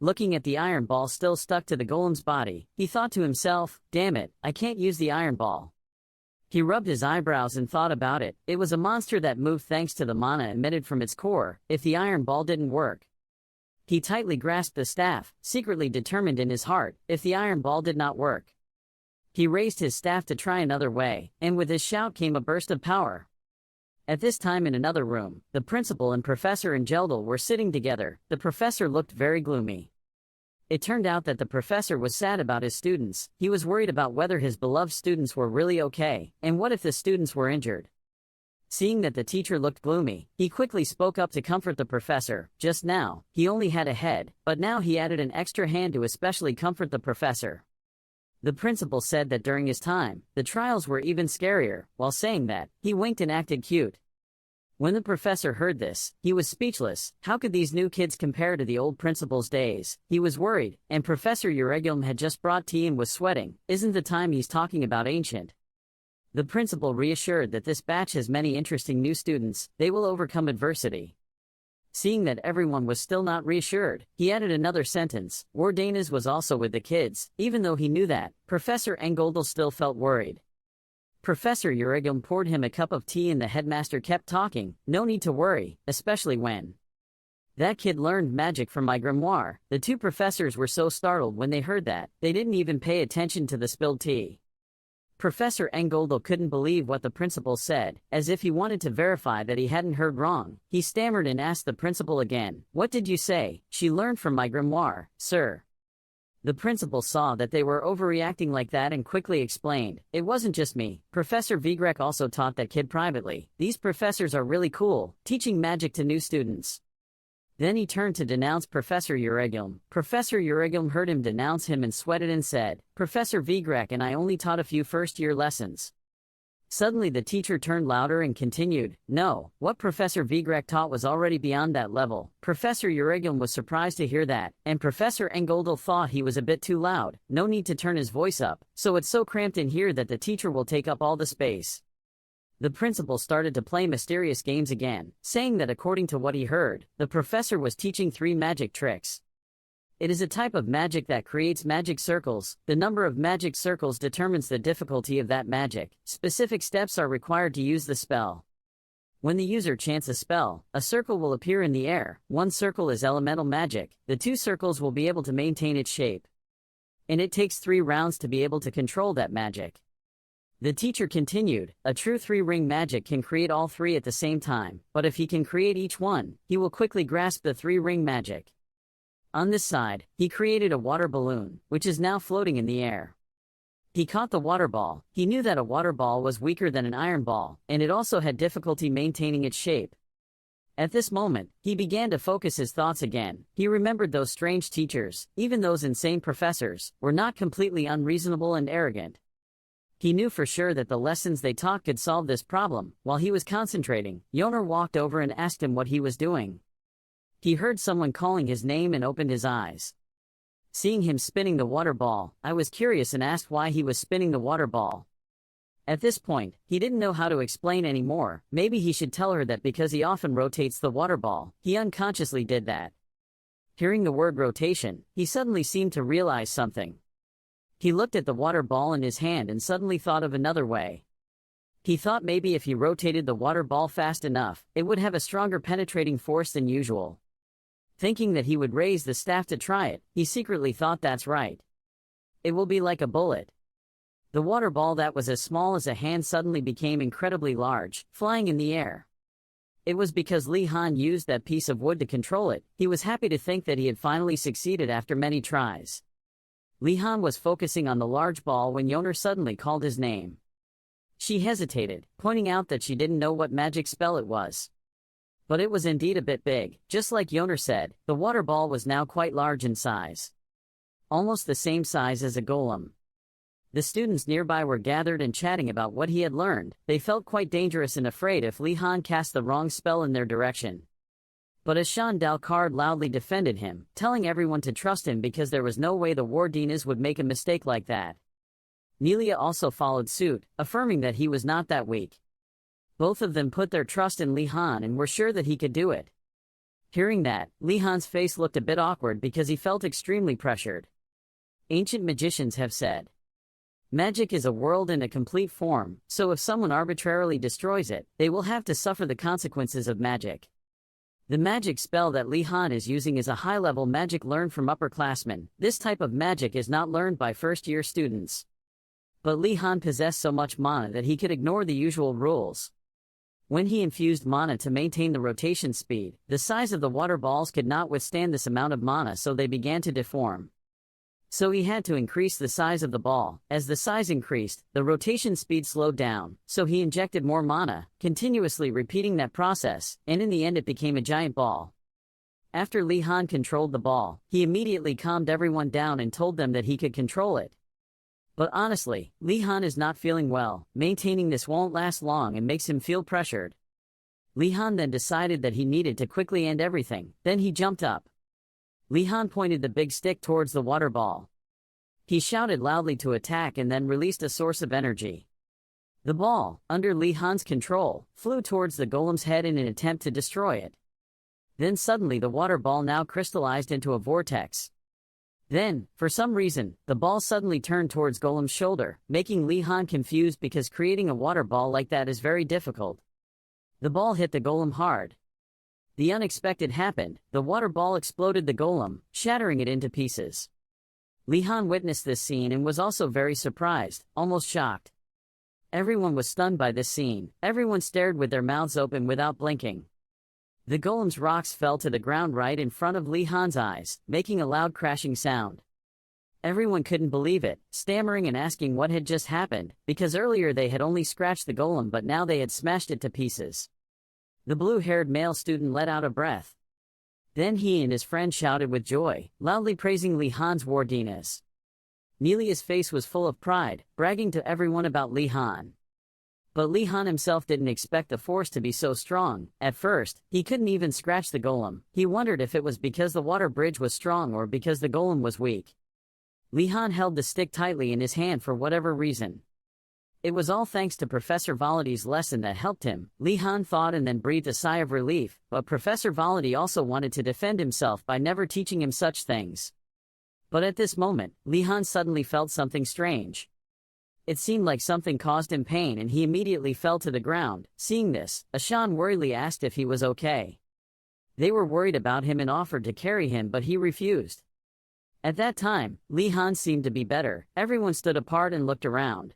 Looking at the iron ball still stuck to the golem's body, he thought to himself, "Damn it, I can't use the iron ball." He rubbed his eyebrows and thought about it. It was a monster that moved thanks to the mana emitted from its core. If the iron ball didn't work, he tightly grasped the staff, secretly determined in his heart, if the iron ball did not work. He raised his staff to try another way, and with his shout came a burst of power. At this time in another room, the principal and Professor Angeldal were sitting together. The professor looked very gloomy. It turned out that the professor was sad about his students. He was worried about whether his beloved students were really okay, and what if the students were injured. Seeing that the teacher looked gloomy, he quickly spoke up to comfort the professor. Just now, he only had a head, but now he added an extra hand to especially comfort the professor. The principal said that during his time, the trials were even scarier. While saying that, he winked and acted cute. When the professor heard this, he was speechless. How could these new kids compare to the old principal's days? He was worried, and Professor Euregulum had just brought tea and was sweating. Isn't the time he's talking about ancient? The principal reassured that this batch has many interesting new students. They will overcome adversity. Seeing that everyone was still not reassured, he added another sentence. Wardanas was also with the kids. Even though he knew that, Professor Angeldal still felt worried. Professor Euregulum poured him a cup of tea and the headmaster kept talking. "No need to worry, especially when that kid learned magic from my grimoire." The two professors were so startled when they heard that, they didn't even pay attention to the spilled tea. Professor Angeldal couldn't believe what the principal said, as if he wanted to verify that he hadn't heard wrong. He stammered and asked the principal again, "What did you say?" "She learned from my grimoire, sir." The principal saw that they were overreacting like that and quickly explained, "It wasn't just me. Professor Vigrek also taught that kid privately. These professors are really cool, teaching magic to new students." Then he turned to denounce Professor Euregulum. Professor Euregulum heard him denounce him and sweated and said, "Professor Vigrek and I only taught a few first-year lessons." Suddenly the teacher turned louder and continued, "No, what Professor Vigrek taught was already beyond that level." Professor Euregulum was surprised to hear that, and Professor Angeldal thought he was a bit too loud. No need to turn his voice up, so it's so cramped in here that the teacher will take up all the space. The principal started to play mysterious games again, saying that according to what he heard, the professor was teaching 3 magic tricks. It is a type of magic that creates magic circles. The number of magic circles determines the difficulty of that magic. Specific steps are required to use the spell. When the user chants a spell, a circle will appear in the air. One circle is elemental magic. The 2 circles will be able to maintain its shape. And it takes 3 rounds to be able to control that magic. The teacher continued, "A true 3-ring magic can create all 3 at the same time, but if he can create each one, he will quickly grasp the 3-ring magic." On this side, he created a water balloon, which is now floating in the air. He caught the water ball. He knew that a water ball was weaker than an iron ball, and it also had difficulty maintaining its shape. At this moment, he began to focus his thoughts again. He remembered those strange teachers, even those insane professors, were not completely unreasonable and arrogant. He knew for sure that the lessons they taught could solve this problem. While he was concentrating, Yoner walked over and asked him what he was doing. He heard someone calling his name and opened his eyes. Seeing him spinning the water ball, I was curious and asked why he was spinning the water ball. At this point, he didn't know how to explain anymore. Maybe he should tell her that because he often rotates the water ball, he unconsciously did that. Hearing the word rotation, he suddenly seemed to realize something. He looked at the water ball in his hand and suddenly thought of another way. He thought maybe if he rotated the water ball fast enough, it would have a stronger penetrating force than usual. Thinking that he would raise the staff to try it, he secretly thought, "That's right. It will be like a bullet." The water ball that was as small as a hand suddenly became incredibly large, flying in the air. It was because Li Han used that piece of wood to control it. He was happy to think that he had finally succeeded after many tries. Li Han was focusing on the large ball when Yoner suddenly called his name. She hesitated, pointing out that she didn't know what magic spell it was. But it was indeed a bit big. Just like Yoner said, the water ball was now quite large in size. Almost the same size as a golem. The students nearby were gathered and chatting about what he had learned. They felt quite dangerous and afraid if Li Han cast the wrong spell in their direction. But Ashan Dalcard loudly defended him, telling everyone to trust him because there was no way the Wardinas would make a mistake like that. Nelia also followed suit, affirming that he was not that weak. Both of them put their trust in Li Han and were sure that he could do it. Hearing that, Li Han's face looked a bit awkward because he felt extremely pressured. Ancient magicians have said, magic is a world in a complete form, so if someone arbitrarily destroys it, they will have to suffer the consequences of magic. The magic spell that Li Han is using is a high-level magic learned from upperclassmen. This type of magic is not learned by first-year students. But Li Han possessed so much mana that he could ignore the usual rules. When he infused mana to maintain the rotation speed, the size of the water balls could not withstand this amount of mana, so they began to deform. So he had to increase the size of the ball. As the size increased, the rotation speed slowed down, so he injected more mana, continuously repeating that process, and in the end it became a giant ball. After Li Han controlled the ball, he immediately calmed everyone down and told them that he could control it. But honestly, Li Han is not feeling well. Maintaining this won't last long and makes him feel pressured. Li Han then decided that he needed to quickly end everything. Then he jumped up. Li Han pointed the big stick towards the water ball. He shouted loudly to attack and then released a source of energy. The ball, under Li Han's control, flew towards the golem's head in an attempt to destroy it. Then suddenly the water ball now crystallized into a vortex. Then, for some reason, the ball suddenly turned towards Golem's shoulder, making Li Han confused because creating a water ball like that is very difficult. The ball hit the Golem hard. The unexpected happened. The water ball exploded the Golem, shattering it into pieces. Li Han witnessed this scene and was also very surprised, almost shocked. Everyone was stunned by this scene. Everyone stared with their mouths open without blinking. The golem's rocks fell to the ground right in front of Li Han's eyes, making a loud crashing sound. Everyone couldn't believe it, stammering and asking what had just happened, because earlier they had only scratched the golem but now they had smashed it to pieces. The blue-haired male student let out a breath. Then he and his friend shouted with joy, loudly praising Li Han's Wardinas. Nelia's face was full of pride, bragging to everyone about Li Han. But Li Han himself didn't expect the force to be so strong. At first, he couldn't even scratch the golem. He wondered if it was because the water bridge was strong or because the golem was weak. Li Han held the stick tightly in his hand for whatever reason. It was all thanks to Professor Validi's lesson that helped him, Li Han thought, and then breathed a sigh of relief, but Professor Validi also wanted to defend himself by never teaching him such things. But at this moment, Li Han suddenly felt something strange. It seemed like something caused him pain and he immediately fell to the ground. Seeing this, Ashan worriedly asked if he was okay. They were worried about him and offered to carry him but he refused. At that time, Li Han seemed to be better. Everyone stood apart and looked around.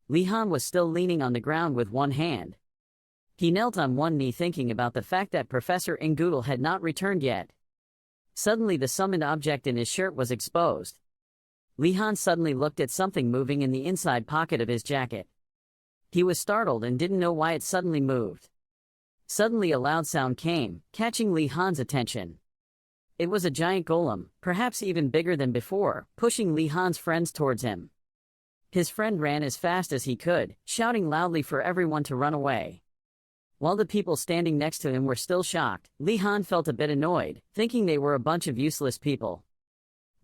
Li Han was still leaning on the ground with one hand. He knelt on one knee thinking about the fact that Professor Ingoodle had not returned yet. Suddenly the summoned object in his shirt was exposed. Li Han suddenly looked at something moving in the inside pocket of his jacket. He was startled and didn't know why it suddenly moved. Suddenly a loud sound came, catching Li Han's attention. It was a giant golem, perhaps even bigger than before, pushing Li Han's friends towards him. His friend ran as fast as he could, shouting loudly for everyone to run away. While the people standing next to him were still shocked, Li Han felt a bit annoyed, thinking they were a bunch of useless people.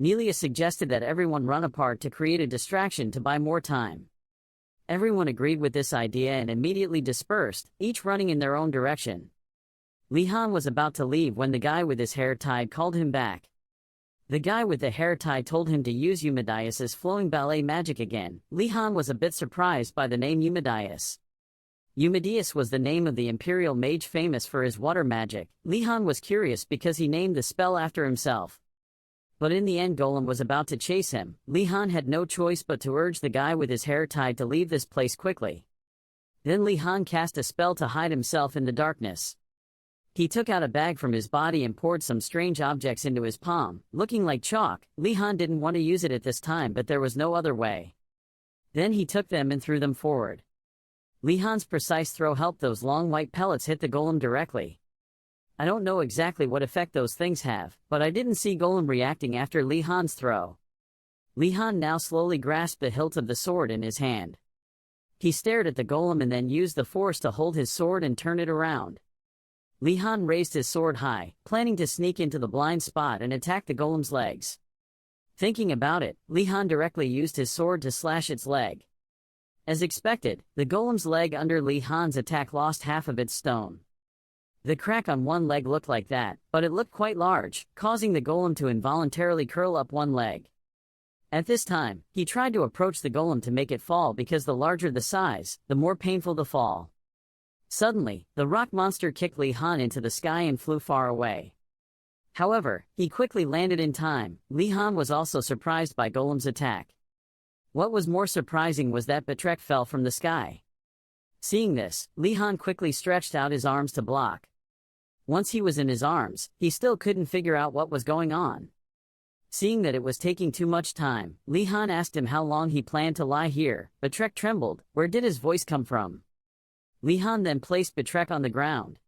Nelia suggested that everyone run apart to create a distraction to buy more time. Everyone agreed with this idea and immediately dispersed, each running in their own direction. Li Han was about to leave when the guy with his hair tied called him back. The guy with the hair tie told him to use Eumedaeus' flowing ballet magic again. Li Han was a bit surprised by the name Eumedaeus. Eumedaeus was the name of the imperial mage famous for his water magic. Li Han was curious because he named the spell after himself. But in the end Golem was about to chase him. Li Han had no choice but to urge the guy with his hair tied to leave this place quickly. Then Li Han cast a spell to hide himself in the darkness. He took out a bag from his body and poured some strange objects into his palm, looking like chalk. Li Han didn't want to use it at this time but there was no other way. Then he took them and threw them forward. Li Han's precise throw helped those long white pellets hit the golem directly. I don't know exactly what effect those things have, but I didn't see Golem reacting after Li Han's throw. Li Han now slowly grasped the hilt of the sword in his hand. He stared at the golem and then used the force to hold his sword and turn it around. Li Han raised his sword high, planning to sneak into the blind spot and attack the golem's legs. Thinking about it, Li Han directly used his sword to slash its leg. As expected, the golem's leg under Li Han's attack lost half of its stone. The crack on one leg looked like that, but it looked quite large, causing the golem to involuntarily curl up one leg. At this time, he tried to approach the golem to make it fall because the larger the size, the more painful the fall. Suddenly, the rock monster kicked Li Han into the sky and flew far away. However, he quickly landed in time. Li Han was also surprised by Golem's attack. What was more surprising was that Betrek fell from the sky. Seeing this, Li Han quickly stretched out his arms to block. Once he was in his arms, he still couldn't figure out what was going on. Seeing that it was taking too much time, Li Han asked him how long he planned to lie here. Betrek trembled. Where did his voice come from? Li Han then placed Betrek on the ground.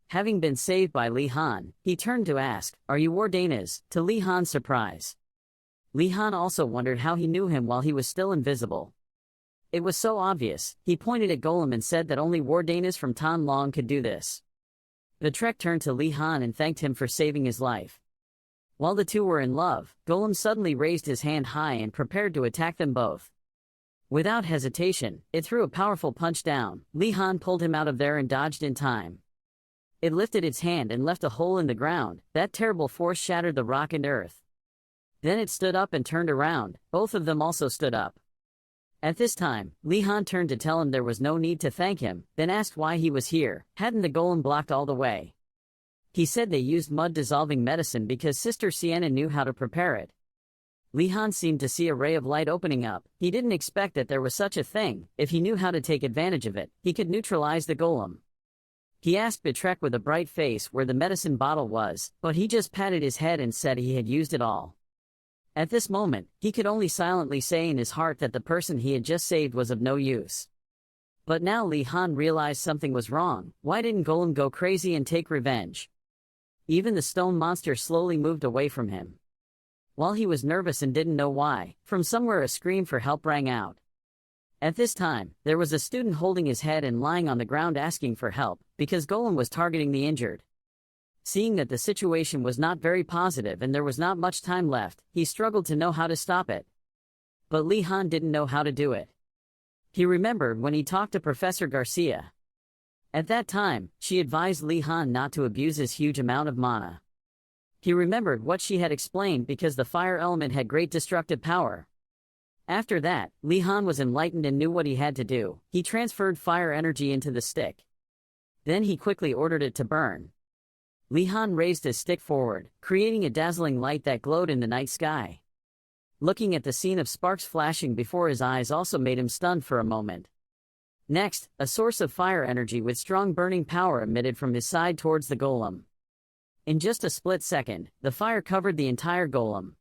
Having been saved by Li Han, he turned to ask, "Are you Wardanas?" to Li Han's surprise. Li Han also wondered how he knew him while he was still invisible. It was so obvious. He pointed at Golem and said that only Wardanas from Tan Long could do this. Betrek turned to Li Han and thanked him for saving his life. While the two were in love, Golem suddenly raised his hand high and prepared to attack them both. Without hesitation, it threw a powerful punch down. Li Han pulled him out of there and dodged in time. It lifted its hand and left a hole in the ground. That terrible force shattered the rock and earth. Then it stood up and turned around. Both of them also stood up. At this time, Li Han turned to tell him there was no need to thank him, then asked why he was here. Hadn't the golem blocked all the way? He said they used mud-dissolving medicine because Sister Sienna knew how to prepare it. Li Han seemed to see a ray of light opening up. He didn't expect that there was such a thing. If he knew how to take advantage of it, he could neutralize the golem. He asked Betrek with a bright face where the medicine bottle was, but he just patted his head and said he had used it all. At this moment, he could only silently say in his heart that the person he had just saved was of no use. But now Li Han realized something was wrong. Why didn't Golem go crazy and take revenge? Even the stone monster slowly moved away from him. While he was nervous and didn't know why, from somewhere a scream for help rang out. At this time, there was a student holding his head and lying on the ground asking for help, because Golem was targeting the injured. Seeing that the situation was not very positive and there was not much time left, he struggled to know how to stop it. But Li Han didn't know how to do it. He remembered when he talked to Professor Garcia. At that time, she advised Li Han not to abuse his huge amount of mana. He remembered what she had explained because the fire element had great destructive power. After that, Li Han was enlightened and knew what he had to do. He transferred fire energy into the stick. Then he quickly ordered it to burn. Li Han raised his stick forward, creating a dazzling light that glowed in the night sky. Looking at the scene of sparks flashing before his eyes also made him stunned for a moment. Next, a source of fire energy with strong burning power emitted from his side towards the golem. In just a split second, the fire covered the entire golem.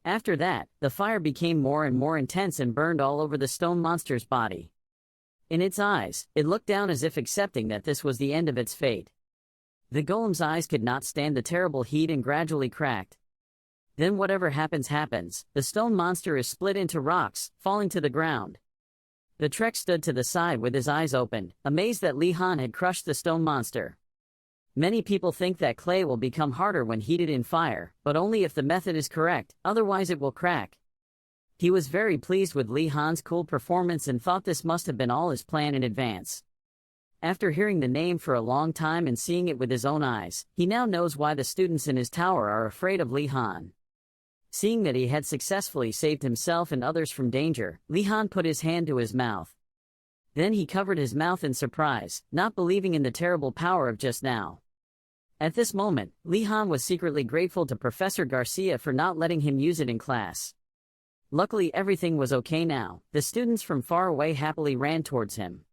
After that, the fire became more and more intense and burned all over the stone monster's body. In its eyes, it looked down as if accepting that this was the end of its fate. The golem's eyes could not stand the terrible heat and gradually cracked. Then whatever happens happens, the stone monster is split into rocks, falling to the ground. Betrek stood to the side with his eyes opened, amazed that Li Han had crushed the stone monster. Many people think that clay will become harder when heated in fire, but only if the method is correct, otherwise it will crack. He was very pleased with Li Han's cool performance and thought this must have been all his plan in advance. After hearing the name for a long time and seeing it with his own eyes, he now knows why the students in his tower are afraid of Li Han. Seeing that he had successfully saved himself and others from danger, Li Han put his hand to his mouth. Then he covered his mouth in surprise, not believing in the terrible power of just now. At this moment, Li Han was secretly grateful to Professor Garcia for not letting him use it in class. Luckily everything was okay now. The students from far away happily ran towards him.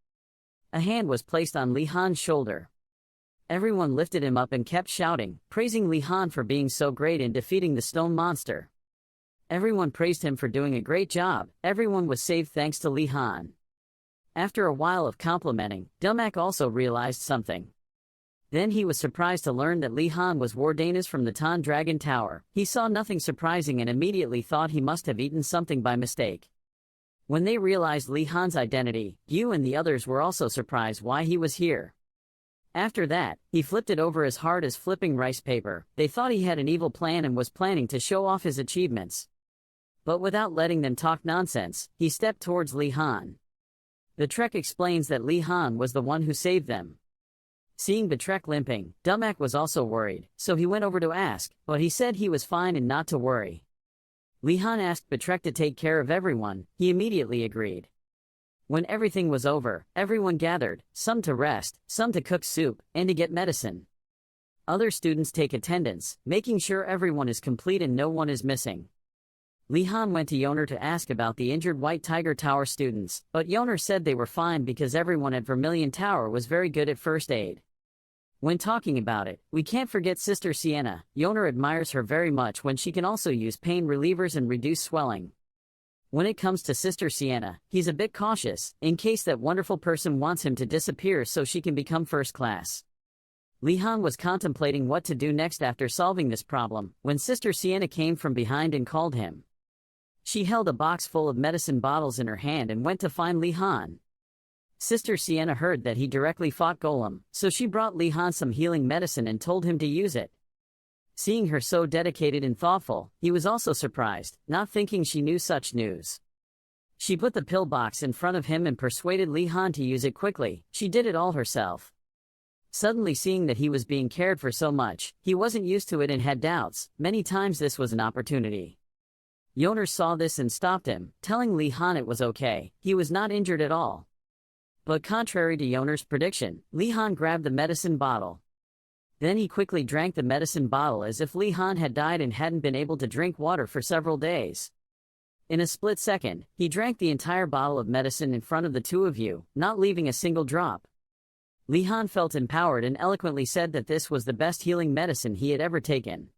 A hand was placed on Li Han's shoulder. Everyone lifted him up and kept shouting, praising Li Han for being so great in defeating the stone monster. Everyone praised him for doing a great job. Everyone was saved thanks to Li Han. After a while of complimenting, Dumak also realized something. Then he was surprised to learn that Li Han was Wardanas from the Tan Dragon Tower. He saw nothing surprising and immediately thought he must have eaten something by mistake. When they realized Li Han's identity, Yu and the others were also surprised why he was here. After that, he flipped it over as hard as flipping rice paper. They thought he had an evil plan and was planning to show off his achievements. But without letting them talk nonsense, he stepped towards Li Han. Betrek explains that Li Han was the one who saved them. Seeing Betrek limping, Dumak was also worried, so he went over to ask, but he said he was fine and not to worry. Li Han asked Betrek to take care of everyone. He immediately agreed. When everything was over, everyone gathered, some to rest, some to cook soup, and to get medicine. Other students take attendance, making sure everyone is complete and no one is missing. Li Han went to Yoner to ask about the injured White Tiger Tower students, but Yoner said they were fine because everyone at Vermilion Tower was very good at first aid. When talking about it, we can't forget Sister Sienna. Yoner admires her very much when she can also use pain relievers and reduce swelling. When it comes to Sister Sienna, he's a bit cautious, in case that wonderful person wants him to disappear so she can become first class. Li Han was contemplating what to do next after solving this problem, when Sister Sienna came from behind and called him. She held a box full of medicine bottles in her hand and went to find Li Han. Sister Sienna heard that he directly fought Golem, so she brought Li Han some healing medicine and told him to use it. Seeing her so dedicated and thoughtful, he was also surprised, not thinking she knew such news. She put the pill box in front of him and persuaded Li Han to use it quickly. She did it all herself. Suddenly seeing that he was being cared for so much, he wasn't used to it and had doubts. Many times this was an opportunity. Yoner saw this and stopped him, telling Li Han it was okay, he was not injured at all. But contrary to Yoner's prediction, Li Han grabbed the medicine bottle. Then he quickly drank the medicine bottle as if Li Han had died and hadn't been able to drink water for several days. In a split second, he drank the entire bottle of medicine in front of the two of you, not leaving a single drop. Li Han felt empowered and eloquently said that this was the best healing medicine he had ever taken.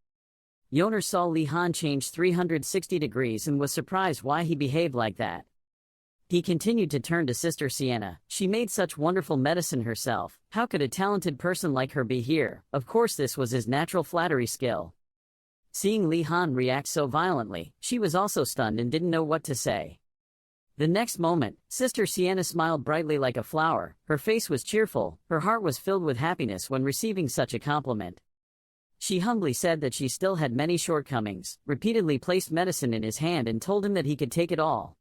Yoner saw Li Han change 360 degrees and was surprised why he behaved like that. He continued to turn to Sister Sienna. She made such wonderful medicine herself. How could a talented person like her be here? Of course this was his natural flattery skill. Seeing Li Han react so violently, she was also stunned and didn't know what to say. The next moment, Sister Sienna smiled brightly like a flower. Her face was cheerful, her heart was filled with happiness when receiving such a compliment. She humbly said that she still had many shortcomings, repeatedly placed medicine in his hand and told him that he could take it all.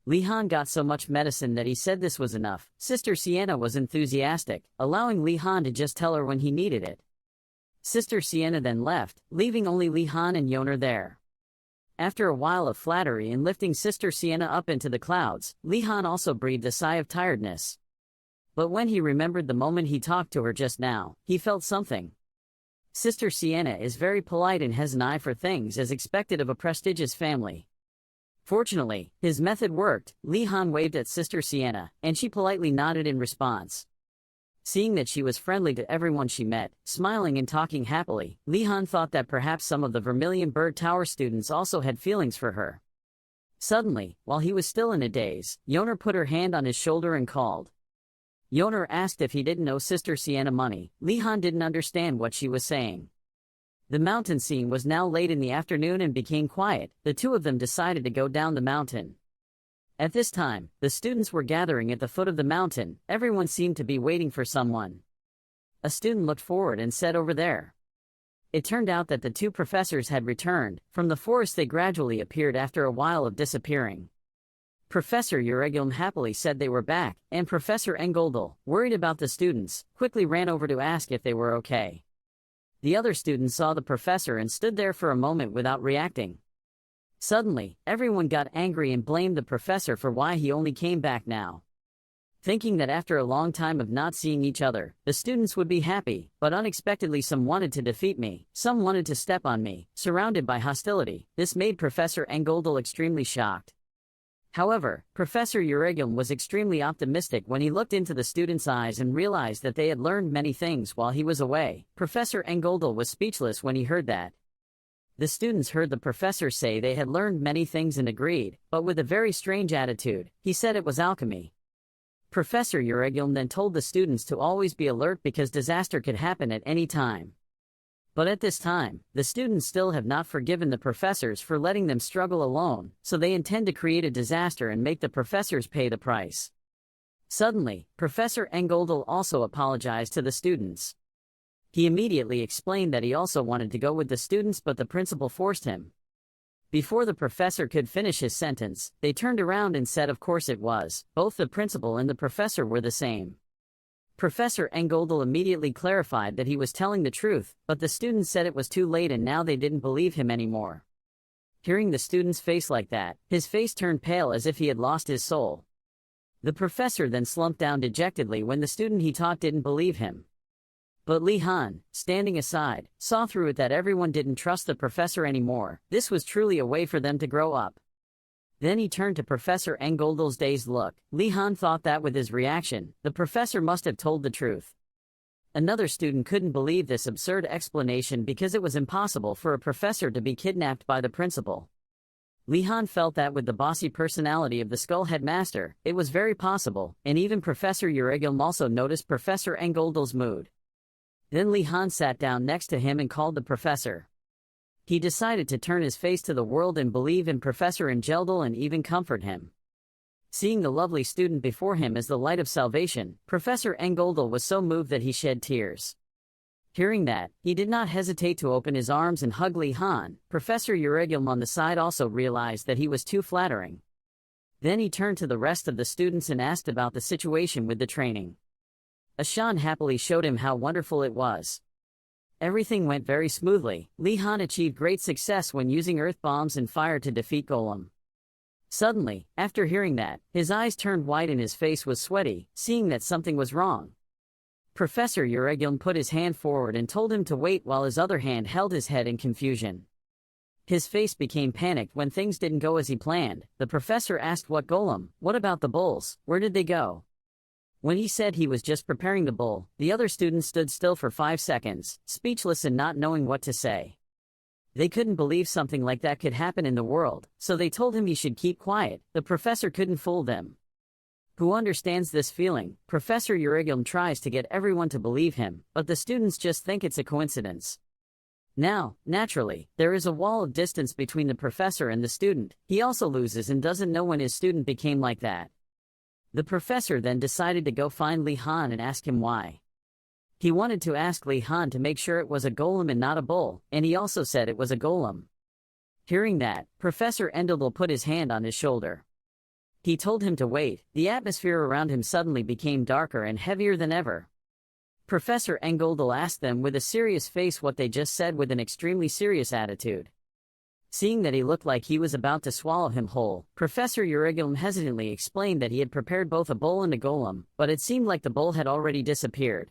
Li Han got so much medicine that he said this was enough. Sister Sienna was enthusiastic, allowing Li Han to just tell her when he needed it. Sister Sienna then left, leaving only Li Han and Yoner there. After a while of flattery and lifting Sister Sienna up into the clouds, Li Han also breathed a sigh of tiredness. But when he remembered the moment he talked to her just now, he felt something. Sister Sienna is very polite and has an eye for things as expected of a prestigious family. Fortunately, his method worked. Li Han waved at Sister Sienna, and she politely nodded in response. Seeing that she was friendly to everyone she met, smiling and talking happily, Li Han thought that perhaps some of the Vermilion Bird Tower students also had feelings for her. Suddenly, while he was still in a daze, Yoner put her hand on his shoulder and called. Yoner asked if he didn't owe Sister Sienna money. Li Han didn't understand what she was saying. The mountain scene was now late in the afternoon and became quiet. The two of them decided to go down the mountain. At this time, the students were gathering at the foot of the mountain. Everyone seemed to be waiting for someone. A student looked forward and said, "Over there." It turned out that the two professors had returned. From the forest they gradually appeared after a while of disappearing. Professor Uregilm happily said they were back, and Professor Engoldel, worried about the students, quickly ran over to ask if they were okay. The other students saw the professor and stood there for a moment without reacting. Suddenly, everyone got angry and blamed the professor for why he only came back now. Thinking that after a long time of not seeing each other, the students would be happy, but unexpectedly some wanted to defeat me, some wanted to step on me, surrounded by hostility. This made Professor Engoldel extremely shocked. However, Professor Uregilm was extremely optimistic when he looked into the students' eyes and realized that they had learned many things while he was away. Professor Engoldel was speechless when he heard that. The students heard the professor say they had learned many things and agreed, but with a very strange attitude. He said it was alchemy. Professor Uregulm then told the students to always be alert because disaster could happen at any time. But at this time, the students still have not forgiven the professors for letting them struggle alone, so they intend to create a disaster and make the professors pay the price. Suddenly, Professor Engoldel also apologized to the students. He immediately explained that he also wanted to go with the students, but the principal forced him. Before the professor could finish his sentence, they turned around and said of course it was, both the principal and the professor were the same. Professor Engoldel immediately clarified that he was telling the truth, but the students said it was too late and now they didn't believe him anymore. Hearing the student's face like that, his face turned pale as if he had lost his soul. The professor then slumped down dejectedly when the student he taught didn't believe him. But Li Han, standing aside, saw through it that everyone didn't trust the professor anymore. This was truly a way for them to grow up. Then he turned to Professor Engoldel's dazed look. Li Han thought that with his reaction, the professor must have told the truth. Another student couldn't believe this absurd explanation because it was impossible for a professor to be kidnapped by the principal. Li Han felt that with the bossy personality of the Skull Headmaster, it was very possible, and even Professor Uregulm also noticed Professor Engoldel's mood. Then Li Han sat down next to him and called the professor. He decided to turn his face to the world and believe in Professor Engeldel and even comfort him. Seeing the lovely student before him as the light of salvation, Professor Engoldel was so moved that he shed tears. Hearing that, he did not hesitate to open his arms and hug Li Han. Professor Uregulm on the side also realized that he was too flattering. Then he turned to the rest of the students and asked about the situation with the training. Ashan happily showed him how wonderful it was. Everything went very smoothly. Li Han achieved great success when using earth bombs and fire to defeat Golem. Suddenly, after hearing that, his eyes turned white and his face was sweaty, seeing that something was wrong. Professor Uregulm put his hand forward and told him to wait while his other hand held his head in confusion. His face became panicked when things didn't go as he planned. The professor asked what Golem, what about the bulls, where did they go? When he said he was just preparing the bull, the other students stood still for 5 seconds, speechless and not knowing what to say. They couldn't believe something like that could happen in the world, so they told him he should keep quiet. The professor couldn't fool them. Who understands this feeling? Professor Uregulm tries to get everyone to believe him, but the students just think it's a coincidence. Now, naturally, there is a wall of distance between the professor and the student. He also loses and doesn't know when his student became like that. The professor then decided to go find Li Han and ask him why. He wanted to ask Li Han to make sure it was a golem and not a bull, and he also said it was a golem. Hearing that, Professor Engeldel put his hand on his shoulder. He told him to wait. The atmosphere around him suddenly became darker and heavier than ever. Professor Engeldel asked them with a serious face what they just said with an extremely serious attitude. Seeing that he looked like he was about to swallow him whole, Professor Uregulm hesitantly explained that he had prepared both a bull and a golem, but it seemed like the bull had already disappeared.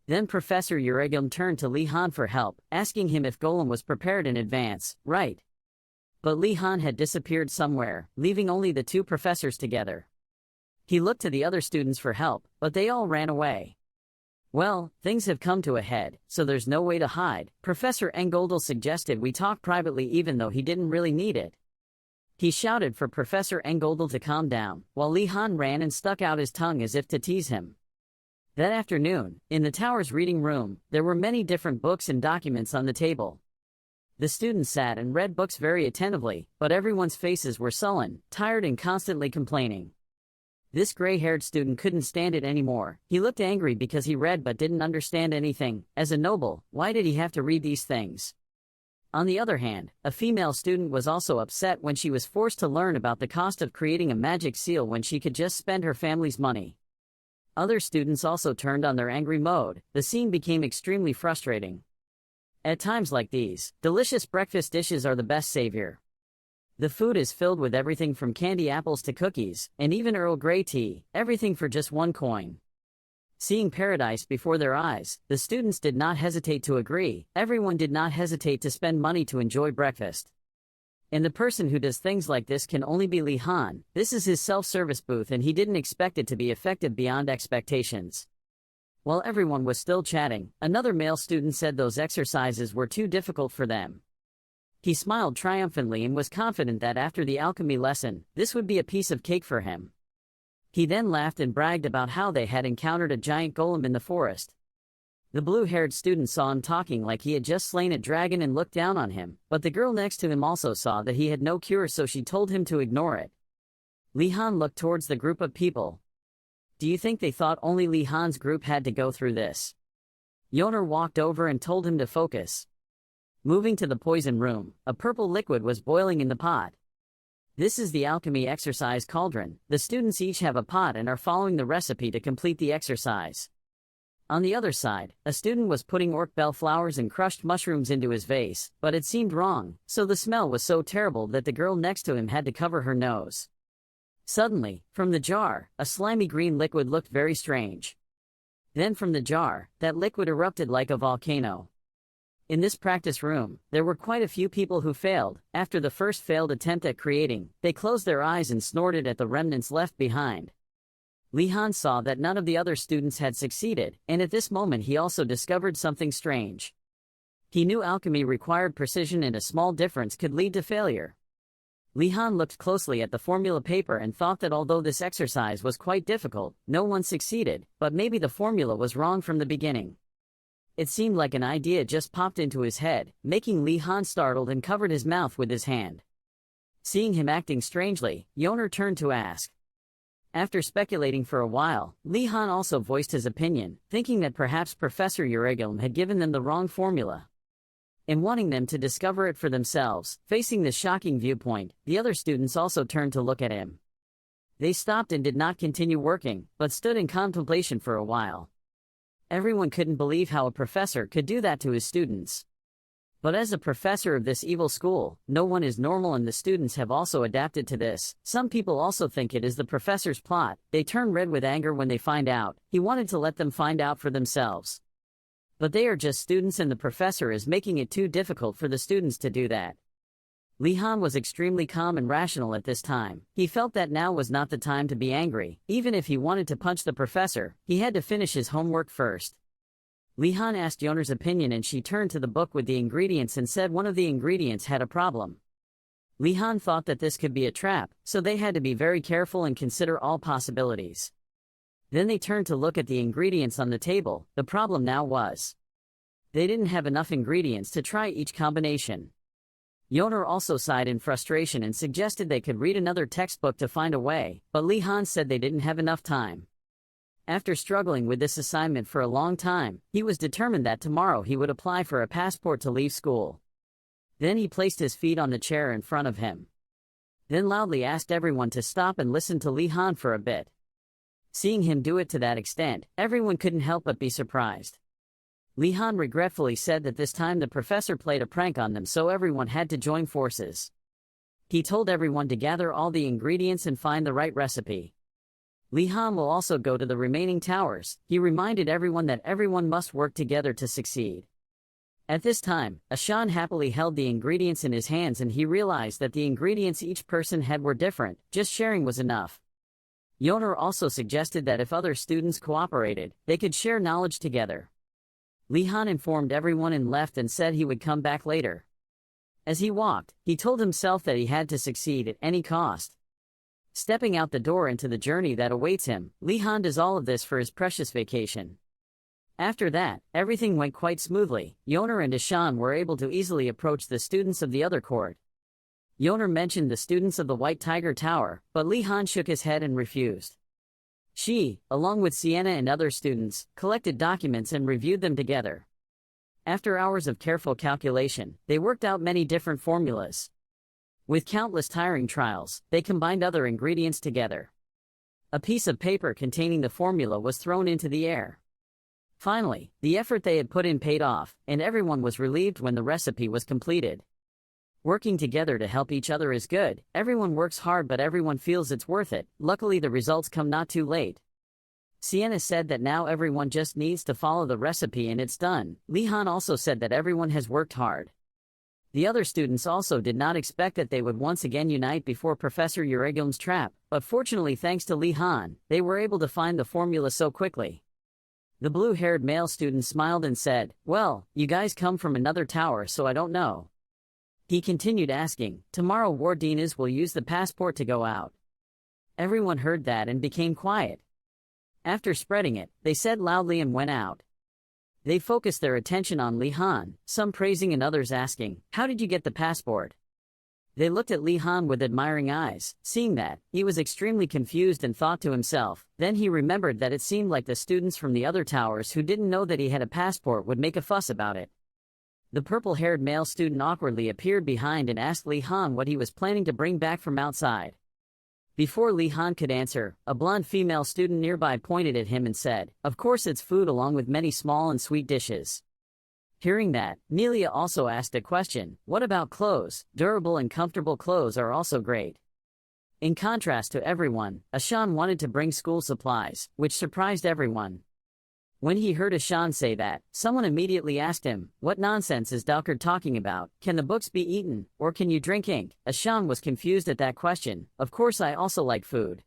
Then Professor Uregulm turned to Li Han for help, asking him if golem was prepared in advance, right? But Li Han had disappeared somewhere, leaving only the two professors together. He looked to the other students for help, but they all ran away. Well, things have come to a head, so there's no way to hide. Professor Engoldel suggested we talk privately even though he didn't really need it. He shouted for Professor Engoldel to calm down, while Li Han ran and stuck out his tongue as if to tease him. That afternoon, in the tower's reading room, there were many different books and documents on the table. The students sat and read books very attentively, but everyone's faces were sullen, tired and constantly complaining. This gray-haired student couldn't stand it anymore. He looked angry because he read but didn't understand anything. As a noble, why did he have to read these things? On the other hand, a female student was also upset when she was forced to learn about the cost of creating a magic seal when she could just spend her family's money. Other students also turned on their angry mode. The scene became extremely frustrating. At times like these, delicious breakfast dishes are the best savior. The food is filled with everything from candy apples to cookies, and even Earl Grey tea, everything for just 1 coin. Seeing paradise before their eyes, the students did not hesitate to agree. Everyone did not hesitate to spend money to enjoy breakfast. And the person who does things like this can only be Li Han. This is his self-service booth and he didn't expect it to be effective beyond expectations. While everyone was still chatting, another male student said those exercises were too difficult for them. He smiled triumphantly and was confident that after the alchemy lesson, this would be a piece of cake for him. He then laughed and bragged about how they had encountered a giant golem in the forest. The blue-haired student saw him talking like he had just slain a dragon and looked down on him, but the girl next to him also saw that he had no cure, so she told him to ignore it. Li Han looked towards the group of people. Do you think they thought only Li Han's group had to go through this? Yoner walked over and told him to focus. Moving to the poison room, a purple liquid was boiling in the pot. This is the alchemy exercise cauldron. The students each have a pot and are following the recipe to complete the exercise. On the other side, a student was putting orc bell flowers and crushed mushrooms into his vase, but it seemed wrong, so the smell was so terrible that the girl next to him had to cover her nose. Suddenly, from the jar, a slimy green liquid looked very strange. Then from the jar, that liquid erupted like a volcano. In this practice room, there were quite a few people who failed. After the first failed attempt at creating, they closed their eyes and snorted at the remnants left behind. Li Han saw that none of the other students had succeeded, and at this moment he also discovered something strange. He knew alchemy required precision and a small difference could lead to failure. Li Han looked closely at the formula paper and thought that although this exercise was quite difficult, no one succeeded, but maybe the formula was wrong from the beginning. It seemed like an idea just popped into his head, making Li Han startled and covered his mouth with his hand. Seeing him acting strangely, Yoner turned to ask. After speculating for a while, Li Han also voiced his opinion, thinking that perhaps Professor Euregilm had given them the wrong formula. In wanting them to discover it for themselves, facing this shocking viewpoint, the other students also turned to look at him. They stopped and did not continue working, but stood in contemplation for a while. Everyone couldn't believe how a professor could do that to his students. But as a professor of this evil school, no one is normal, and the students have also adapted to this. Some people also think it is the professor's plot. They turn red with anger when they find out. He wanted to let them find out for themselves. But they are just students and the professor is making it too difficult for the students to do that. Li Han was extremely calm and rational at this time. He felt that now was not the time to be angry. Even if he wanted to punch the professor, he had to finish his homework first. Li Han asked Yoner's opinion and she turned to the book with the ingredients and said one of the ingredients had a problem. Li Han thought that this could be a trap, so they had to be very careful and consider all possibilities. Then they turned to look at the ingredients on the table. The problem now was they didn't have enough ingredients to try each combination. Yoner also sighed in frustration and suggested they could read another textbook to find a way, but Li Han said they didn't have enough time. After struggling with this assignment for a long time, he was determined that tomorrow he would apply for a passport to leave school. Then he placed his feet on the chair in front of him. Then loudly asked everyone to stop and listen to Li Han for a bit. Seeing him do it to that extent, everyone couldn't help but be surprised. Li Han regretfully said that this time the professor played a prank on them, so everyone had to join forces. He told everyone to gather all the ingredients and find the right recipe. Li Han will also go to the remaining towers. He reminded everyone that everyone must work together to succeed. At this time, Ashan happily held the ingredients in his hands and he realized that the ingredients each person had were different. Just sharing was enough. Yoner also suggested that if other students cooperated, they could share knowledge together. Li Han informed everyone and left and said he would come back later. As he walked, he told himself that he had to succeed at any cost. Stepping out the door into the journey that awaits him, Li Han does all of this for his precious vacation. After that, everything went quite smoothly. Yoner and Ashan were able to easily approach the students of the other court. Yoner mentioned the students of the White Tiger Tower, but Li Han shook his head and refused. She, along with Sienna and other students, collected documents and reviewed them together. After hours of careful calculation, they worked out many different formulas. With countless tiring trials, they combined other ingredients together. A piece of paper containing the formula was thrown into the air. Finally, the effort they had put in paid off, and everyone was relieved when the recipe was completed. Working together to help each other is good. Everyone works hard but everyone feels it's worth it. Luckily the results come not too late. Sienna said that now everyone just needs to follow the recipe and it's done. Li Han also said that everyone has worked hard. The other students also did not expect that they would once again unite before Professor Euregilm's trap, but fortunately thanks to Li Han, they were able to find the formula so quickly. The blue-haired male student smiled and said, "Well, you guys come from another tower so I don't know." He continued asking, "Tomorrow Wardinas will use the passport to go out." Everyone heard that and became quiet. After spreading it, they said loudly and went out. They focused their attention on Li Han, some praising and others asking, "How did you get the passport?" They looked at Li Han with admiring eyes, seeing that he was extremely confused and thought to himself. Then he remembered that it seemed like the students from the other towers who didn't know that he had a passport would make a fuss about it. The purple-haired male student awkwardly appeared behind and asked Li Han what he was planning to bring back from outside. Before Li Han could answer, a blonde female student nearby pointed at him and said, "Of course it's food along with many small and sweet dishes." Hearing that, Nelia also asked a question, "What about clothes? Durable and comfortable clothes are also great." In contrast to everyone, Ashan wanted to bring school supplies, which surprised everyone. When he heard Ashan say that, someone immediately asked him, "What nonsense is Dalkard talking about? Can the books be eaten, or can you drink ink?" Ashan was confused at that question. "Of course I also like food."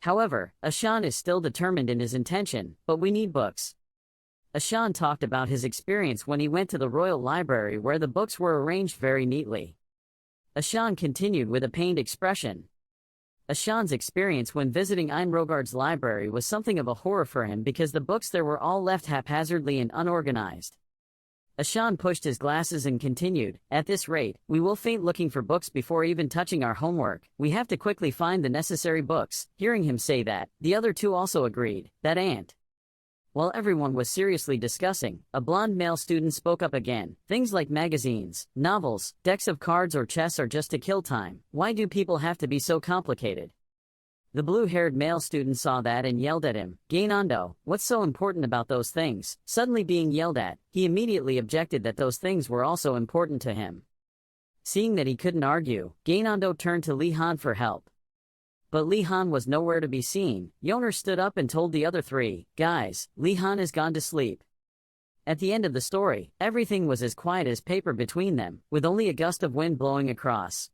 However, Ashan is still determined in his intention, "But we need books." Ashan talked about his experience when he went to the royal library where the books were arranged very neatly. Ashan continued with a pained expression. Ashan's experience when visiting Einrogard's library was something of a horror for him because the books there were all left haphazardly and unorganized. Ashan pushed his glasses and continued, "At this rate, we will faint looking for books before even touching our homework. We have to quickly find the necessary books." Hearing him say that, the other two also agreed, "That ain't." While everyone was seriously discussing, a blonde male student spoke up again. "Things like magazines, novels, decks of cards or chess are just to kill time. Why do people have to be so complicated?" The blue-haired male student saw that and yelled at him, "Gainando, what's so important about those things?" Suddenly being yelled at, he immediately objected that those things were also important to him. Seeing that he couldn't argue, Gainando turned to Li Han for help. But Li Han was nowhere to be seen. Yoner stood up and told the other three, "Guys, Li Han has gone to sleep." At the end of the story, everything was as quiet as paper between them, with only a gust of wind blowing across.